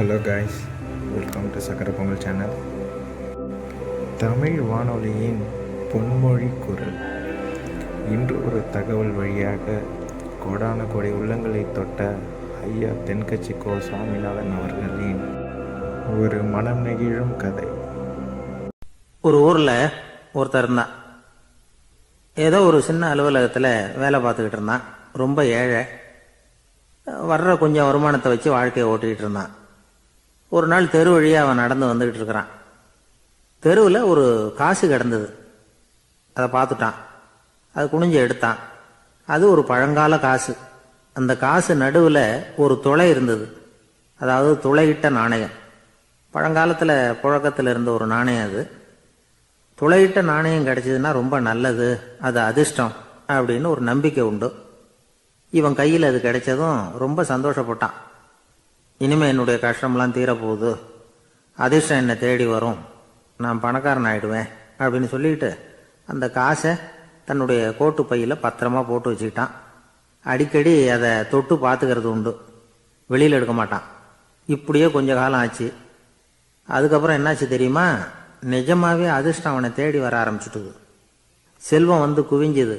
Hello guys, welcome to சக்கர Pongal channel. Tamil வானொலியின் பொன்மொழி குரல். இன்று ஒரு தகவல் வழியாக கோடான கோடி உள்ளங்களை தொட்ட ஐயா தென்கட்சி கோ சுவாமிநாதன் அவர்களின் ஒரு மனம் நெகிழும் கதை. ஒரு ஊரில் ஒருத்தர் இருந்தான். ஏதோ ஒரு சின்ன அலுவலகத்தில் வேலை பார்த்துக்கிட்டு இருந்தான். ரொம்ப ஏழை. வர்ற கொஞ்சம் வருமானத்தை வச்சு வாழ்க்கையை ஓட்டிகிட்டு இருந்தான். ஒரு நாள் தெரு வழியாக அவன் நடந்து வந்துக்கிட்டு இருக்கிறான். தெருவில் ஒரு காசு கிடந்தது. அதை பார்த்துட்டான். அது குனிஞ்சு எடுத்தான். அது ஒரு பழங்கால காசு. அந்த காசு நடுவில் ஒரு துளை இருந்தது. அதாவது துளையிட்ட நாணயம். பழங்காலத்தில் புழக்கத்தில் இருந்த ஒரு நாணயம் அது. துளையிட்ட நாணயம் கிடைச்சதுன்னா ரொம்ப நல்லது, அது அதிர்ஷ்டம் அப்படின்னு ஒரு நம்பிக்கை உண்டு. இவன் கையில் அது கிடைச்சதும் ரொம்ப சந்தோஷப்பட்டான். இனிமேல் என்னுடைய கஷ்டம்லாம் தீரப்போகுது, அதிர்ஷ்டம் என்னை தேடி வரும், நான் பணக்காரன் ஆகிடுவேன் அப்படின்னு சொல்லிட்டு அந்த காசை தன்னுடைய கோட்டு பையில் பத்திரமா போட்டு வச்சுக்கிட்டான். அடிக்கடி அதை தொட்டு பார்த்துக்கிறது உண்டு, வெளியில் எடுக்க மாட்டான். இப்படியே கொஞ்ச காலம் ஆச்சு. அதுக்கப்புறம் என்னாச்சு தெரியுமா? நிஜமாவே அதிர்ஷ்டம் அவனை தேடி வர ஆரம்பிச்சுட்டுது. செல்வம் வந்து குவிஞ்சுது.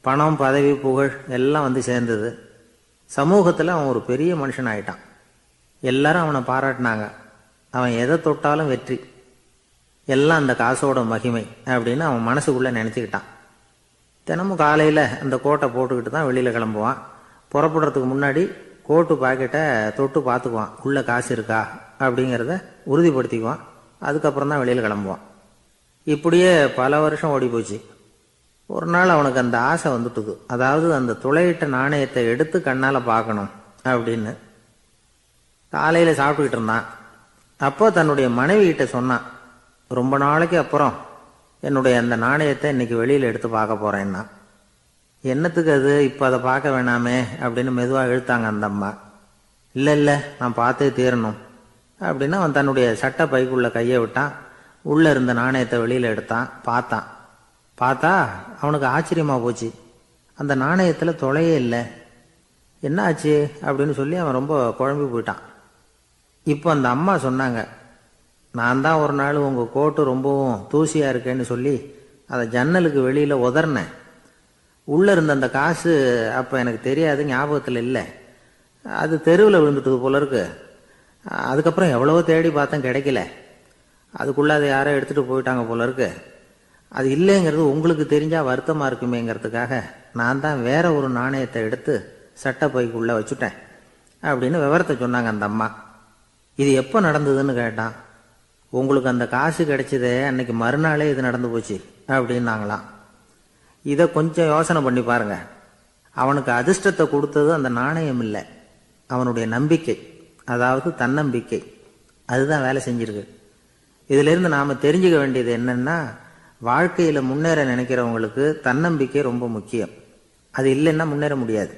பணம், பதவி, புகழ் எல்லாம் வந்து சேர்ந்தது. சமூகத்தில் அவன் ஒரு பெரிய மனுஷன் ஆயிட்டான். எல்லாரும் அவனை பாராட்டினாங்க. அவன் எதை தொட்டாலும் வெற்றி, எல்லாம் அந்த காசோட மகிமை அப்படின்னு அவன் மனசுக்குள்ளே நினச்சிக்கிட்டான். தினமும் காலையில் அந்த கோட்டை போட்டுக்கிட்டு தான் வெளியில் கிளம்புவான். புறப்படுறதுக்கு முன்னாடி கோட்டு பாக்கெட்டை தொட்டு பார்த்துக்குவான், உள்ளே காசு இருக்கா அப்படிங்கிறத உறுதிப்படுத்திக்குவான். அதுக்கப்புறம் தான் வெளியில் கிளம்புவான். இப்படியே பல வருஷம் ஓடி போச்சு. ஒரு நாள் அவனுக்கு அந்த ஆசை வந்துட்டுது. அதாவது அந்த துளையிட்ட நாணயத்தை எடுத்து கண்ணால் பார்க்கணும் அப்படின்னு. காலையில் சாப்பிட்டுக்கிட்டு இருந்தான். அப்போ தன்னுடைய மனைவிகிட்ட சொன்னான், ரொம்ப நாளைக்கு அப்புறம் என்னுடைய அந்த நாணயத்தை இன்னைக்கு வெளியில் எடுத்து பார்க்க போகிறேன்னா. என்னத்துக்கு அது, இப்போ அதை பார்க்க வேணாமே அப்படின்னு மெதுவாக இழுத்தாங்க அந்த அம்மா. இல்லை நான் பார்த்தே தீரணும் அப்படின்னு அவன் தன்னுடைய சட்டை பைக்குள்ளே கையை விட்டான். உள்ளே இருந்த நாணயத்தை வெளியில் எடுத்தான். பார்த்தா அவனுக்கு ஆச்சரியமாக போச்சு. அந்த நாணயத்தில் துளையே இல்லை. என்ன ஆச்சு அப்படின்னு சொல்லி அவன் ரொம்ப குழம்பி போயிட்டான். இப்போ அந்த அம்மா சொன்னாங்க, நான் தான் ஒரு நாள் உங்கள் கோட்டு ரொம்பவும் தூசியாக இருக்கேன்னு சொல்லி அதை ஜன்னலுக்கு வெளியில் உதறினேன். உள்ளே இருந்த அந்த காசு அப்போ எனக்கு தெரியாது, ஞாபகத்தில் இல்லை. அது தெருவில் விழுந்துட்டது போல இருக்கு. அதுக்கப்புறம் எவ்வளவோ தேடி பார்த்தேன், கிடைக்கல. அதுக்குள்ளே அதை யாரோ எடுத்துகிட்டு போயிட்டாங்க போல இருக்கு. அது இல்லைங்கிறது உங்களுக்கு தெரிஞ்சால் வருத்தமாக இருக்குமேங்கிறதுக்காக நான் தான் வேற ஒரு நாணயத்தை எடுத்து சட்டை பைக்குள்ளே வச்சுட்டேன் அப்படின்னு விவரத்தை சொன்னாங்க அந்த அம்மா. இது எப்போ நடந்ததுன்னு கேட்டான். உங்களுக்கு அந்த காசு கிடைச்சதே அன்னைக்கு மறுநாளே இது நடந்து போச்சு அப்படின்னாங்களாம். இதை கொஞ்சம் யோசனை பண்ணி பாருங்க. அவனுக்கு அதிர்ஷ்டத்தை கொடுத்தது அந்த நாணயம் இல்லை, அவனுடைய நம்பிக்கை, அதாவது தன்னம்பிக்கை. அதுதான் வேலை செஞ்சிருக்கு. இதிலிருந்து நாம் தெரிஞ்சுக்க வேண்டியது என்னன்னா, வாழ்க்கையில் முன்னேற நினைக்கிறவங்களுக்கு தன்னம்பிக்கை ரொம்ப முக்கியம். அது இல்லைன்னா முன்னேற முடியாது.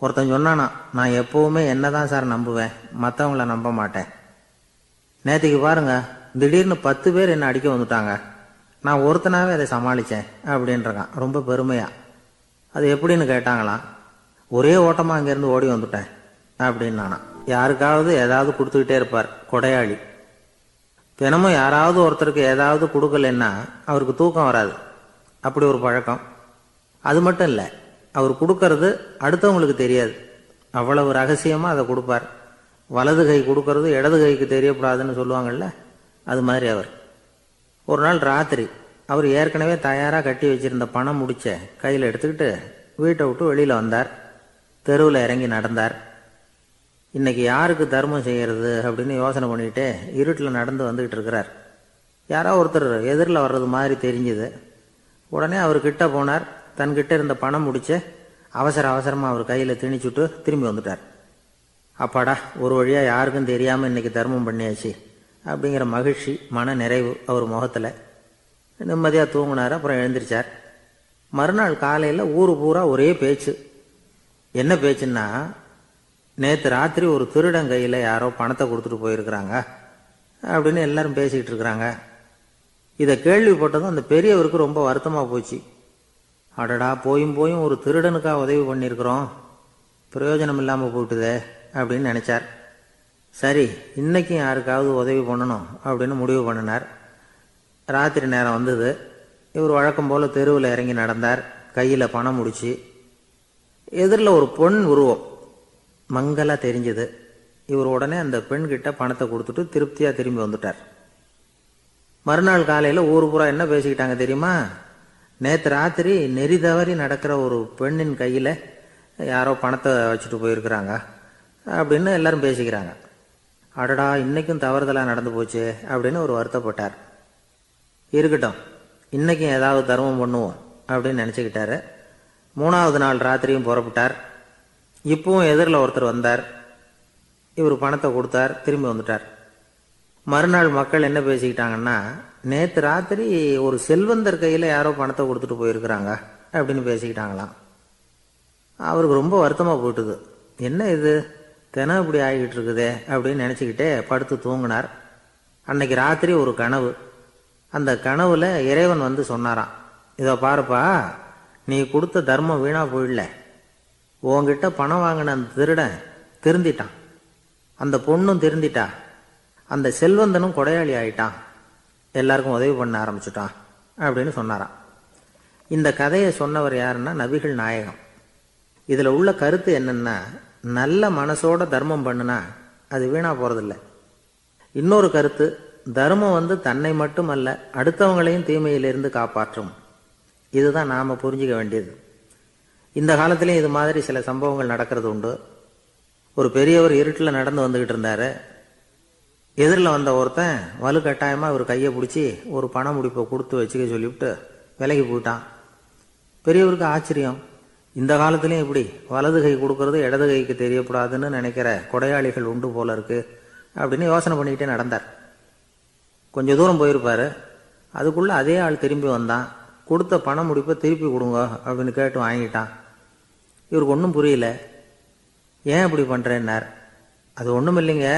ஒருத்தன் சொன்னானா, நான் எப்போவுமே என்ன தான் சார் நம்புவேன், மற்றவங்கள நம்ப மாட்டேன். நேற்றுக்கு பாருங்க, திடீர்னு 10 பேர் என்னை அடிக்க வந்துட்டாங்க, நான் ஒருத்தனாவே அதை சமாளித்தேன் அப்படின்றான் ரொம்ப பெருமையாக. அது எப்படின்னு கேட்டாங்களாம். ஒரே ஓட்டமாக அங்கேருந்து ஓடி வந்துட்டேன் அப்படின்னானா. யாருக்காவது ஏதாவது கொடுத்துக்கிட்டே இருப்பார், கொடையாளி. தினமும் யாராவது ஒருத்தருக்கு ஏதாவது கொடுக்கலன்னா அவருக்கு தூக்கம் வராது, அப்படி ஒரு பழக்கம். அது மட்டும் இல்லை, அவர் கொடுக்கறது அடுத்தவங்களுக்கு தெரியாது, அவ்வளவு ரகசியமாக அதை கொடுப்பார். வலது கை கொடுக்கறது இடது கைக்கு தெரியக்கூடாதுன்னு சொல்லுவாங்கள்ல, அது மாதிரி அவர். ஒரு நாள் ராத்திரி அவர் ஏற்கனவே தயாராக கட்டி வச்சிருந்த பணம் முடிச்ச கையில் எடுத்துக்கிட்டு வீட்டை விட்டு வெளியில் வந்தார். தெருவில் இறங்கி நடந்தார். இன்னைக்கு யாருக்கு தர்மம் செய்கிறது அப்படின்னு யோசனை பண்ணிட்டு இருட்டில் நடந்து வந்துக்கிட்டு இருக்கிறார். யாரோ ஒருத்தர் எதிரில் வர்றது மாதிரி தெரிஞ்சுது. உடனே அவர் கிட்ட போனார். தன்கிட்ட இருந்த பணம் முடிச்சு அவசரமாக அவர் கையில் திணிச்சுட்டு திரும்பி வந்துட்டார். அப்பாடா, ஒரு வழியாக யாருக்கும் தெரியாமல் இன்னைக்கு தர்மம் பண்ணியாச்சு அப்படிங்கிற மகிழ்ச்சி, மன நிறைவு அவர் முகத்தில். நிம்மதியாக தூங்கினார். அப்புறம் எழுந்திரிச்சார். மறுநாள் காலையில் ஊரு பூரா ஒரே பேச்சு. என்ன பேச்சுன்னா, நேற்று ராத்திரி ஒரு திருடன் கையில் யாரோ பணத்தை கொடுத்துட்டு போயிருக்கிறாங்க அப்படின்னு எல்லாரும் பேசிக்கிட்டு இருக்கிறாங்க. இதை கேள்விப்பட்டதும் அந்த பெரியவருக்கு ரொம்ப வருத்தமாக போச்சு. அடடா, போயும் ஒரு திருடனுக்காக உதவி பண்ணியிருக்கிறோம், பிரயோஜனம் இல்லாமல் போயிட்டுதே அப்படின்னு நினச்சார். சரி, இன்னைக்கும் யாருக்காவது உதவி பண்ணணும் அப்படின்னு முடிவு பண்ணினார். ராத்திரி நேரம் வந்தது. இவர் வழக்கம் போல் தெருவில் இறங்கி நடந்தார். கையில் பணம் முடிச்சு. எதிரில் ஒரு பொன் உருவம் மங்கலாக தெரிஞ்சது. இவர் உடனே அந்த பெண்கிட்ட பணத்தை கொடுத்துட்டு திருப்தியாக திரும்பி வந்துட்டார். மறுநாள் காலையில் ஊர் பூரா என்ன பேசிக்கிட்டாங்க தெரியுமா? நேற்று ராத்திரி நெறி தவறி நடக்கிற ஒரு பெண்ணின் கையில் யாரோ பணத்தை வச்சுட்டு போயிருக்கிறாங்க அப்படின்னு எல்லாரும் பேசிக்கிறாங்க. அடடா, இன்னைக்கும் தவறுதலாக நடந்து போச்சு அப்படின்னு ஒரு வருத்தப்பட்டார். இருக்கட்டும், இன்னைக்கும் ஏதாவது தர்மம் பண்ணுவோம் அப்படின்னு நினச்சிக்கிட்டாரு. 3வது நாள் ராத்திரியும் புறப்பட்டார். இப்பவும் எதிரில் ஒருத்தர் வந்தார். இவர் பணத்தை கொடுத்தார், திரும்பி வந்துட்டார். மறுநாள் மக்கள் என்ன பேசிக்கிட்டாங்கன்னா, நேற்று ராத்திரி ஒரு செல்வந்தர் கையில் யாரோ பணத்தை கொடுத்துட்டு போயிருக்கிறாங்க அப்படின்னு பேசிக்கிட்டாங்களாம். அவருக்கு ரொம்ப வருத்தமாக போயிட்டுது. என்ன இது தினம் இப்படி ஆகிக்கிட்டு இருக்குதே அப்படின்னு நினச்சிக்கிட்டே படுத்து தூங்கினார். அன்னைக்கு ராத்திரி ஒரு கனவு. அந்த கனவுல இறைவன் வந்து சொன்னாராம், இதோ பாருப்பா, நீ கொடுத்த தர்மம் வீணா போயிடல. உன்கிட்ட பணம் வாங்கின அந்த திருடன் திருந்திட்டான், அந்த பொண்ணும் திருந்திட்டா, அந்த செல்வந்தனும் கொடையாளி ஆயிட்டான், எல்லாருக்கும் உதவி பண்ண ஆரம்பிச்சுட்டான் அப்படின்னு சொன்னாராம். இந்த கதையை சொன்னவர் யாருன்னா நபிகள் நாயகம். இதில் உள்ள கருத்து என்னன்னா, நல்ல மனசோட தர்மம் பண்ணுனா அது வீணா போறதில்லை. இன்னொரு கருத்து, தர்மம் வந்து தன்னை மட்டுமல்ல அடுத்தவங்களையும் தீமையிலிருந்து காப்பாற்றும். இதுதான் நாம புரிஞ்சுக்க வேண்டியது. இந்த காலத்திலையும் இது மாதிரி சில சம்பவங்கள் நடக்கிறது உண்டு. ஒரு பெரியவர் இருட்டில் நடந்து வந்துகிட்டு இருந்தாரு. எதிரில் வந்த ஒருத்தன் வலுக்கட்டாயமாக ஒரு கையை பிடிச்சி ஒரு பண முடிப்பை கொடுத்து வச்சுக்க சொல்லிவிட்டு விலகி போயிட்டான். பெரியவருக்கு ஆச்சரியம், இந்த காலத்துலேயும் இப்படி வலது கை கொடுக்கறது இடது கைக்கு தெரியக்கூடாதுன்னு நினைக்கிற கொடையாளிகள் உண்டு போல இருக்கு அப்படின்னு யோசனை பண்ணிக்கிட்டே நடந்தார். கொஞ்சம் தூரம் போயிருப்பாரு. அதுக்குள்ளே அதே ஆள் திரும்பி வந்தான். கொடுத்த பண முடிப்பை திருப்பி கொடுங்க அப்படின்னு கேட்டு வாங்கிட்டான். இவருக்கு ஒன்றும் புரியல. ஏன் இப்படி பண்ணுறேன்னார். அது ஒன்றும் இல்லைங்க,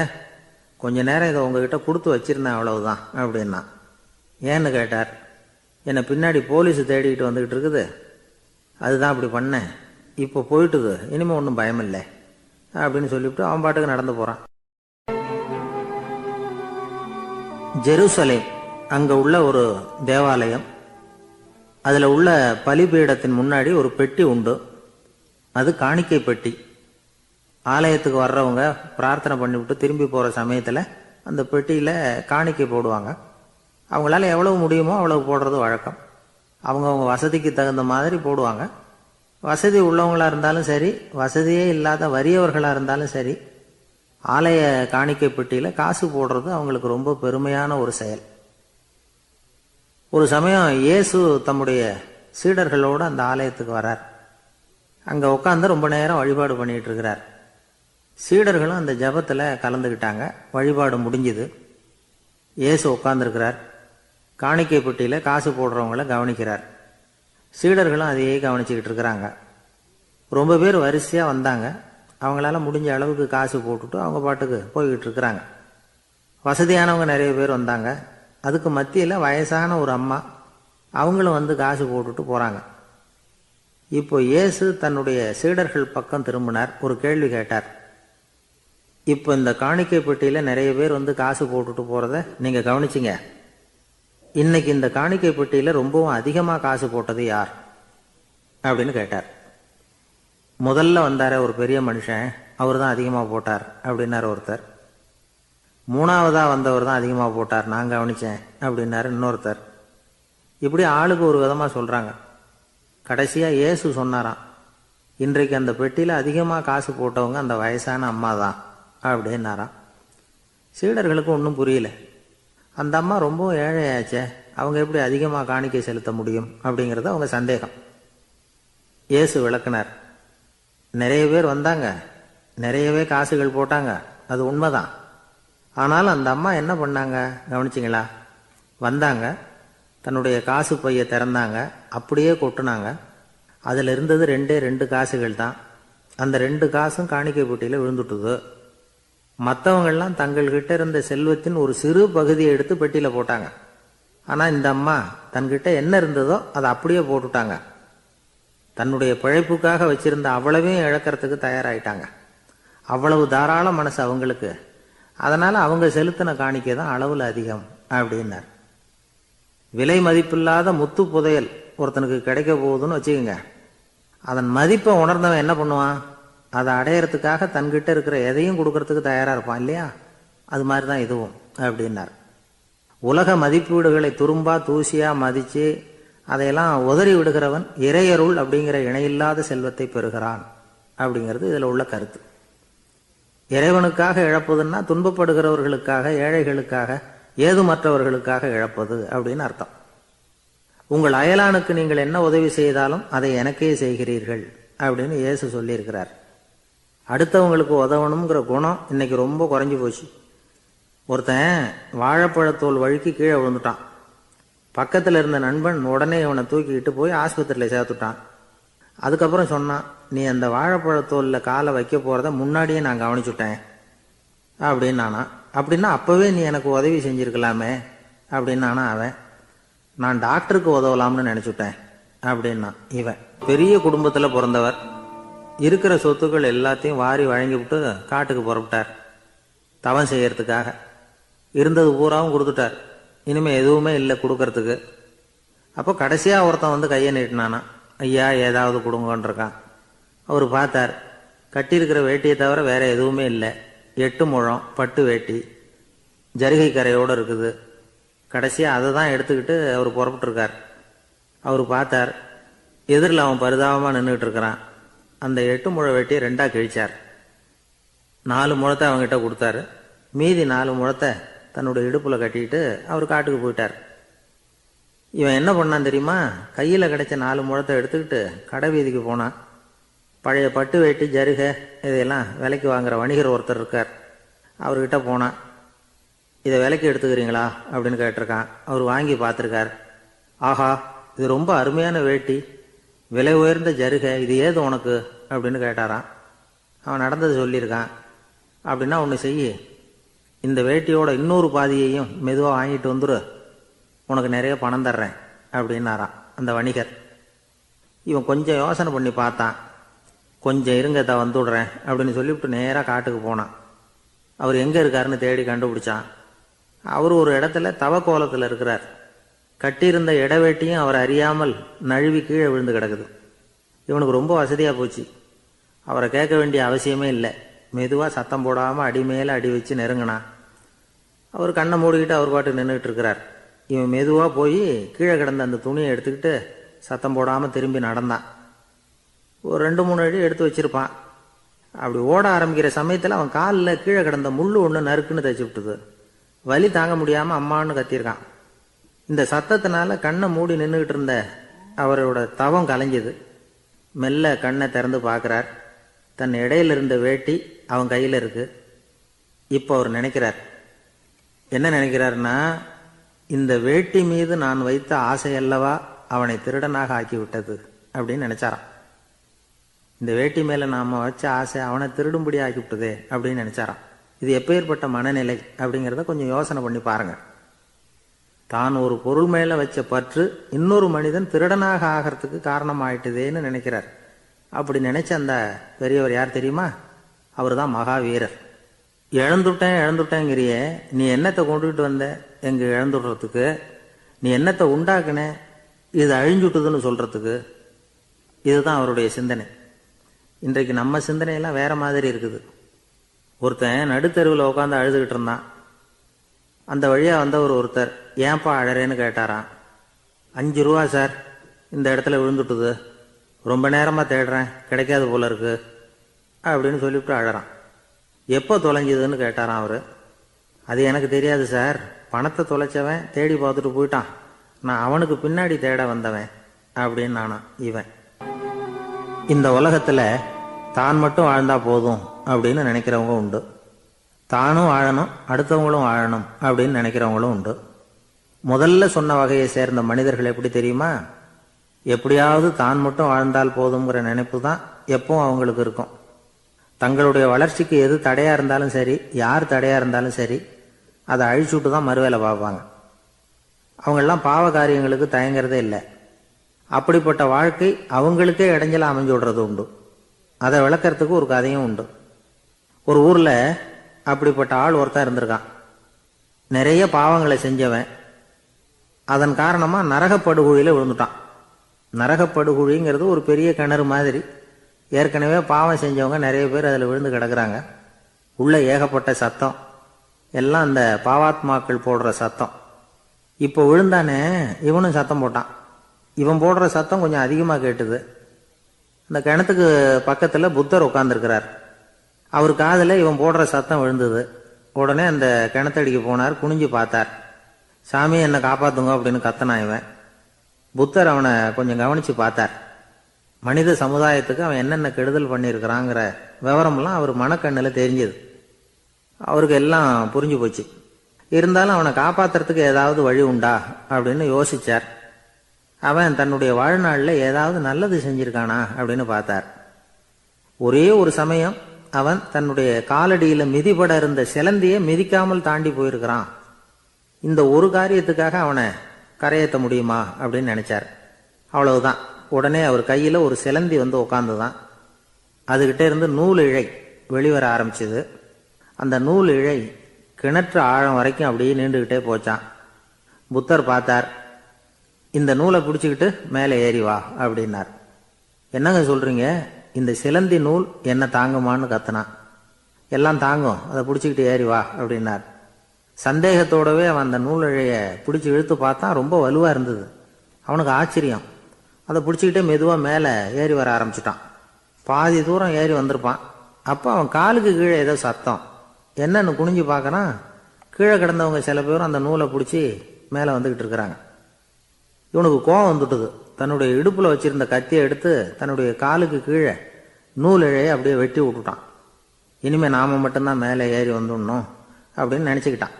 கொஞ்ச நேரம் இதை உங்ககிட்ட கொடுத்து வச்சிருந்தேன், அவ்வளவுதான் அப்படின்னா. ஏன்னு கேட்டார். என்னை பின்னாடி போலீஸ் தேடிக்கிட்டு வந்துக்கிட்டு இருக்குது, அதுதான் அப்படி பண்ணேன், இப்போ போயிட்டுது, இனிமேல் ஒன்றும் பயமில்லை அப்படின்னு சொல்லிவிட்டு அவன் பாட்டுக்கு நடந்து போகிறான். ஜெருசலேம் அங்கே உள்ள ஒரு தேவாலயம். அதில் உள்ள பலிபீடத்தின் முன்னாடி ஒரு பெட்டி உண்டு. அது காணிக்கை பெட்டி. ஆலயத்துக்கு வர்றவங்க பிரார்த்தனை பண்ணிவிட்டு திரும்பி போகிற சமயத்தில் அந்த பெட்டியில் காணிக்கை போடுவாங்க. அவங்களால எவ்வளவு முடியுமோ அவ்வளவு போடுறது வழக்கம். அவங்கவுங்க வசதிக்கு தகுந்த மாதிரி போடுவாங்க. வசதி உள்ளவங்களாக இருந்தாலும் சரி, வசதியே இல்லாத வறியவர்களாக இருந்தாலும் சரி, ஆலய காணிக்கை பெட்டியில் காசு போடுறது அவங்களுக்கு ரொம்ப பெருமையான ஒரு செயல். ஒரு சமயம் இயேசு தம்முடைய சீடர்களோடு அந்த ஆலயத்துக்கு வரார். அங்கே உட்காந்து ரொம்ப நேரம் வழிபாடு பண்ணிட்டு இருக்கிறார். சீடர்களும் அந்த ஜபத்தில் கலந்துக்கிட்டாங்க. வழிபாடு முடிஞ்சுது. இயேசு உட்காந்துருக்கிறார். காணிக்கை பெட்டியில் காசு போடுறவங்கள கவனிக்கிறார். சீடர்களும் அதையே கவனிச்சுக்கிட்டு இருக்கிறாங்க. ரொம்ப பேர் வரிசையாக வந்தாங்க. அவங்களால முடிஞ்ச அளவுக்கு காசு போட்டுட்டு அவங்க பாட்டுக்கு போய்கிட்டு இருக்கிறாங்க. வசதியானவங்க நிறைய பேர் வந்தாங்க. அதுக்கு மத்தியில் வயசான ஒரு அம்மா, அவங்களும் வந்து காசு போட்டுட்டு போகிறாங்க. இப்போ இயேசு தன்னுடைய சீடர்கள் பக்கம் திரும்பினார். ஒரு கேள்வி கேட்டார். இப்போ இந்த காணிக்கை பெட்டியில் நிறைய பேர் வந்து காசு போட்டுட்டு போகிறத நீங்கள் கவனிச்சிங்க. இன்னைக்கு இந்த காணிக்கை பெட்டியில் ரொம்பவும் அதிகமாக காசு போட்டது யார் அப்படின்னு கேட்டார். முதல்ல வந்தார ஒரு பெரிய மனுஷன், அவர் தான் அதிகமாக போட்டார் அப்படின்னாரு ஒருத்தர். 3வதா வந்தவர் தான் அதிகமாக போட்டார், நான் கவனித்தேன் அப்படின்னாரு இன்னொருத்தர். இப்படி ஆளுக்கு ஒரு விதமாக சொல்கிறாங்க. கடைசியாக இயேசு சொன்னாராம், இன்றைக்கு அந்த பெட்டியில் அதிகமாக காசு போட்டவங்க அந்த வயசான அம்மா தான் அப்படின்னாராம். சீடர்களுக்கு ஒன்றும் புரியல. அந்த அம்மா ரொம்ப ஏழையாச்சே, அவங்க எப்படி அதிகமாக காணிக்கை செலுத்த முடியும் அப்படிங்கிறது அவங்க சந்தேகம். இயேசு விளக்குனார். நிறைய பேர் வந்தாங்க, நிறையவே காசுகள் போட்டாங்க, அது உண்மைதான். ஆனாலும் அந்த அம்மா என்ன பண்ணாங்க கவனிச்சிங்களா? வந்தாங்க, தன்னுடைய காசு பையை திறந்தாங்க, அப்படியே கொட்டுனாங்க. அதில் இருந்தது 2 காசுகள் தான். அந்த 2 காசும் காணிக்கை பெட்டியில் விழுந்துட்டுது. மற்றவங்கள்லாம் தங்கள்கிட்ட இருந்த செல்வத்தின் ஒரு சிறு பகுதியை எடுத்து பெட்டியில் போட்டாங்க. ஆனால் இந்த அம்மா தன்கிட்ட என்ன இருந்ததோ அதை அப்படியே போட்டுட்டாங்க. தன்னுடைய பிழைப்புக்காக வச்சிருந்த அவ்வளவையும் இழக்கிறதுக்கு தயாராயிட்டாங்க. அவ்வளவு தாராள மனசு அவங்களுக்கு. அதனால அவங்க செலுத்தின காணிக்கை தான் அளவில் அதிகம் அப்படின்னார். விலை மதிப்பில்லாத முத்து புதையல் ஒருத்தனுக்கு கிடைக்க போகுதுன்னு வச்சுக்கோங்க. அதன் மதிப்பை உணர்ந்தவன் என்ன பண்ணுவான்? அதை அடையறதுக்காக தன்கிட்ட இருக்கிற எதையும் கொடுக்கறதுக்கு தயாரா இருப்பான் இல்லையா? அது மாதிரி தான் இதுவும் அப்படின்னார். உலக மதிப்பீடுகளை துரும்பா தூசியா மதிச்சு அதையெல்லாம் உதறி விடுகிறவன் இறையருள் அப்படிங்கிற இணையில்லாத செல்வத்தை பெறுகிறான் அப்படிங்கிறது இதுல உள்ள கருத்து. இறைவனுக்காக இழப்பதுன்னா துன்பப்படுகிறவர்களுக்காக, ஏழைகளுக்காக, ஏதுமற்றவர்களுக்காக இழப்பது அப்படின்னு அர்த்தம். உங்கள் அயலானுக்கு நீங்கள் என்ன உதவி செய்தாலும் அதை எனக்கே செய்கிறீர்கள் அப்படின்னு இயேசு சொல்லியிருக்கிறார். அடுத்தவங்களுக்கு உதவணுங்கிற குணம் இன்னைக்கு ரொம்ப குறைஞ்சி போச்சு. ஒருத்தன் வாழைப்பழத்தோல் வழுக்கி கீழே விழுந்துட்டான். பக்கத்தில் இருந்த நண்பன் உடனே இவனை தூக்கிக்கிட்டு போய் ஆஸ்பத்திரியில் சேர்த்துட்டான். அதுக்கப்புறம் சொன்னான், நீ அந்த வாழைப்பழத்தோலில் காலை வைக்க போகிறத முன்னாடியே நான் கவனிச்சுட்டேன் அப்படின்னு நானா. அப்படின்னா அப்போவே நீ எனக்கு உதவி செஞ்சுருக்கலாமே அப்படின்னு நானா அவன். நான் டாக்டருக்கு உதவலாம்னு நினச்சிட்டேன் அப்படின்னா இவன். பெரிய குடும்பத்தில் பிறந்தவர். இருக்கிற சொத்துக்கள் எல்லாத்தையும் வாரி வழங்கி விட்டு காட்டுக்கு புறப்பட்டார் தவம் செய்யறதுக்காக. இருந்தது பூராவும் கொடுத்துட்டார். இனிமேல் எதுவுமே இல்லை கொடுக்கறதுக்கு. அப்போ கடைசியாக ஒருத்தன் வந்து கையை நீட்டினானா, ஐயா ஏதாவது கொடுங்கன்றிருக்கான். அவர் பார்த்தார், கட்டியிருக்கிற வேட்டியை தவிர வேற எதுவுமே இல்லை. 8 முழம் பட்டு வேட்டி ஜரிகை கரையோடு இருக்குது. கடைசியாக அதை தான் எடுத்துக்கிட்டு அவர் புறப்பட்டுருக்கார். அவர் பார்த்தார், எதிரில் அவன் பரிதாபமாக நின்றுட்டு இருக்கிறான். அந்த 8 முழ வேட்டியை 2ஆ கிழிச்சார். 4 முழத்தை அவங்ககிட்ட கொடுத்தாரு. மீதி 4 முழத்தை தன்னுடைய இடுப்புல கட்டிட்டு அவர் காட்டுக்கு போயிட்டார். இவன் என்ன பண்ணான் தெரியுமா? கையில் கிடைச்ச 4 முழத்தை எடுத்துக்கிட்டு கடை வீதிக்கு போனான். பழைய பட்டு வேட்டி ஜருகை இதையெல்லாம் விலைக்கு வாங்குற வணிகர் ஒருத்தர் இருக்கார். அவர்கிட்ட போனான். இதை விலைக்கு எடுத்துக்கிறீங்களா அப்படின்னு கேட்டிருக்கான். அவர் வாங்கி பார்த்துருக்கார். ஆஹா, இது ரொம்ப அருமையான வேட்டி, விலை உயர்ந்த ஜருகை, இது ஏது உனக்கு அப்படின்னு கேட்டாரான். அவன் நடந்தது சொல்லியிருக்கான். அப்படின்னா ஒன்று செய்யி, இந்த வேட்டியோட இன்னொரு பாதியையும் மெதுவாக வாங்கிட்டு வந்துரு, உனக்கு நிறைய பணம் தர்றேன் அப்படின்னாரான் அந்த வணிகர். இவன் கொஞ்சம் யோசனை பண்ணி பார்த்தான். கொஞ்சம் இருங்க, வந்துடுறேன் அப்படின்னு சொல்லிவிட்டு நேராக காட்டுக்கு போனான். அவர் எங்கே இருக்காருன்னு தேடி கண்டுபிடிச்சான். அவர் ஒரு இடத்துல தவக்கோலத்தில் இருக்கிறார். கட்டியிருந்த இடவேட்டியும் அவர் அறியாமல் நழுவி கீழே விழுந்து கிடக்குது. இவனுக்கு ரொம்ப வசதியாக போச்சு. அவரை கேட்க வேண்டிய அவசியமே இல்லை. மெதுவாக சத்தம் போடாமல் அடி மேலே அடி வச்சு நெருங்கினான். அவர் கண்ணை மூடிக்கிட்டு அவர் பாட்டு நின்றுட்டு இருக்கிறார். இவன் மெதுவாக போய் கீழே கிடந்த அந்த துணியை எடுத்துக்கிட்டு சத்தம் போடாமல் திரும்பி நடந்தான். ஒரு 2-3 அடி எடுத்து வச்சிருப்பான். அப்படி ஓட ஆரம்பிக்கிற சமயத்தில் அவன் காலில் கீழே கிடந்த முள்ளு ஒன்று நறுக்குன்னு தைச்சி விட்டுது. வலி தாங்க முடியாமல் அம்மான்னு கத்தியிருக்கான். இந்த சத்தத்தினால கண்ணை மூடி நின்றுக்கிட்டு இருந்த அவரோட தவம் கலைஞ்சது. மெல்ல கண்ணை திறந்து பார்க்குறார். தன் இடையில இருந்த வேட்டி அவன் கையில் இருக்கு. இப்போ அவர் நினைக்கிறார், என்ன நினைக்கிறார்னா, இந்த வேட்டி மீது நான் வைத்த ஆசையல்லவா அவனை திருடனாக ஆக்கி விட்டது அப்படின்னு நினைச்சாராம். இந்த வேட்டி மேல நாம வச்ச ஆசை அவனை திருடும்படி ஆக்கி விட்டதே அப்படின்னு நினைச்சாராம். இது எப்பேற்பட்ட மனநிலை அப்படிங்கிறத கொஞ்சம் யோசனை பண்ணி பாருங்க. தான் ஒரு பொருள் மேல வச்ச பற்று இன்னொரு மனிதன் திருடனாக ஆகிறதுக்கு காரணம் ஆயிட்டுதேன்னு நினைக்கிறார். அப்படி நினைச்ச அந்த பெரியவர் யார் தெரியுமா? அவர் தான் மகாவீரர். இழந்துட்டேங்கிறியே, நீ என்னத்தை கொண்டுகிட்டு வந்த எங்க இழந்துடுறதுக்கு? நீ என்னத்தை உண்டாக்குன இது அழிஞ்சுட்டுதுன்னு சொல்றதுக்கு? இதுதான் அவருடைய சிந்தனை. இன்றைக்கு நம்ம சிந்தனையெல்லாம் வேற மாதிரி இருக்குது. ஒருத்தன் நடுத்தெருவில் உட்காந்து அழுதுகிட்டு இருந்தான். அந்த வழியா வந்தவர் ஒருத்தர், ஏன்பா அழறேன்னு கேட்டாராம். 5 ரூபா சார், இந்த இடத்துல விழுந்துட்டுது, ரொம்ப நேரமாக தேடுறேன், கிடைக்காது போல இருக்கு அப்படின்னு சொல்லிவிட்டு அழறான். எப்போ தொலைஞ்சதுன்னு கேட்டாராம் அவரு. அது எனக்கு தெரியாது சார், பணத்தை தொலைச்சவன் தேடி பார்த்துட்டு போயிட்டான், நான் அவனுக்கு பின்னாடி தேட வந்தவன் அப்படின்னு நானா இவன். இந்த உலகத்தில் தான் மட்டும் வாழ்ந்தா போதும் அப்படின்னு நினைக்கிறவங்க உண்டு. தானும் வாழணும், அடுத்தவங்களும் வாழணும் அப்படின்னு நினைக்கிறவங்களும் உண்டு. முதல்ல சொன்ன வகையை சேர்ந்த மனிதர்கள் எப்படி தெரியுமா? எப்படியாவது தான் மட்டும் வாழ்ந்தால் போதுங்கிற நினைப்பு தான் எப்பவும் அவங்களுக்கு இருக்கும். தங்களுடைய வளர்ச்சிக்கு எது தடையா இருந்தாலும் சரி, யார் தடையா இருந்தாலும் சரி, அதை அழிச்சுட்டு தான் மறுவேலை பார்ப்பாங்க. அவங்கெல்லாம் பாவ காரியங்களுக்கு தயங்குறதே இல்லை. அப்படிப்பட்ட வாழ்க்கை அவங்களுக்கே இடைஞ்சல அமைஞ்சு விடுறது உண்டு. அதை விளக்கறதுக்கு ஒரு கதையும் உண்டு. ஒரு ஊர்ல அப்படிப்பட்ட ஆள் ஒருத்தன் இருந்திருக்கான். நிறைய பாவங்களை செஞ்சவன். அதன் காரணமா நரகப்படுகுழியில விழுந்துட்டான். நரகப்படுகுழிங்கிறது ஒரு பெரிய கிணறு மாதிரி. ஏற்கனவே பாவம் செஞ்சவங்க நிறைய பேர் அதில் விழுந்து கிடக்குறாங்க. உள்ள ஏகப்பட்ட சத்தம், எல்லாம் அந்த பாவாத்மாக்கள் போடுற சத்தம். இப்போ விழுந்தானே, இவனும் சத்தம் போட்டான். இவன் போடுற சத்தம் கொஞ்சம் அதிகமாக கேட்டுது. அந்த கிணத்துக்கு பக்கத்தில் புத்தர் உட்காந்துருக்கிறார். அவர் காதில் இவன் போடுற சத்தம் விழுந்தது. உடனே அந்த கிணத்தடிக்கு போனார். குனிஞ்சு பார்த்தார். சாமி என்னை காப்பாத்துங்க அப்படின்னு கத்தனான் இவன். புத்தர் அவனை கொஞ்சம் கவனித்து பார்த்தார். மனித சமுதாயத்துக்கு அவன் என்னென்ன கெடுதல் பண்ணியிருக்கிறாங்கிற விவரம்லாம் அவர் மனக்கண்ணில் தெரிஞ்சது. அவருக்கு எல்லாம் புரிஞ்சு போச்சு. இருந்தாலும் அவனை காப்பாற்றுறதுக்கு ஏதாவது வழி உண்டா அப்படின்னு யோசிச்சார். அவன் தன்னுடைய வாழ்நாளில் ஏதாவது நல்லது செஞ்சிருக்கானா அப்படின்னு பார்த்தார். ஒரே ஒரு சமயம் அவன் தன்னுடைய காலடியில் மிதிபட இருந்த சிலந்தியை மிதிக்காமல் தாண்டி போயிருக்கிறான். இந்த ஒரு காரியத்துக்காக அவனை கரையேற்ற முடியுமா அப்படின்னு நினைச்சார். அவ்வளவுதான். உடனே அவர் கையில் ஒரு சிலந்தி வந்து உட்காந்துதான். அதுகிட்ட இருந்து நூல் இழை வெளிவர ஆரம்பிச்சது. அந்த நூல் இழை கிணற்று ஆழம் வரைக்கும் அப்படியே நீண்டுகிட்டே போச்சான். புத்தர் பார்த்தார். இந்த நூலை பிடிச்சிக்கிட்டு மேலே ஏறி வா அப்படின்னார். என்னங்க சொல்றீங்க, இந்த சிலந்தி நூல் என்ன தாங்குமான்னு கத்துனான். எல்லாம் தாங்கும், அதை பிடிச்சிக்கிட்டு ஏறி வா அப்படின்னார். சந்தேகத்தோடவே அவன் அந்த நூல் இழைய பிடிச்சி இழுத்து பார்த்தான். ரொம்ப வலுவாக இருந்தது. அவனுக்கு ஆச்சரியம். அதை பிடிச்சிக்கிட்டே மெதுவாக மேலே ஏறி வர ஆரம்பிச்சிட்டான். பாதி தூரம் ஏறி வந்திருப்பான். அப்போ அவன் காலுக்கு கீழே ஏதோ சத்தம். என்னன்னு குனிஞ்சு பார்க்கறான். கீழே கிடந்தவங்க சில பேரும் அந்த நூலை பிடிச்சி மேலே வந்துக்கிட்டு இருக்கிறாங்க. இவனுக்கு கோபம் வந்துட்டுது. தன்னுடைய இடுப்பில் வச்சிருந்த கத்தியை எடுத்து தன்னுடைய காலுக்கு கீழே நூல் இழையை அப்படியே வெட்டி விட்டுட்டான். இனிமேல் நாம மட்டும்தான் மேலே ஏறி வந்துடணும் அப்படின்னு நினச்சிக்கிட்டான்.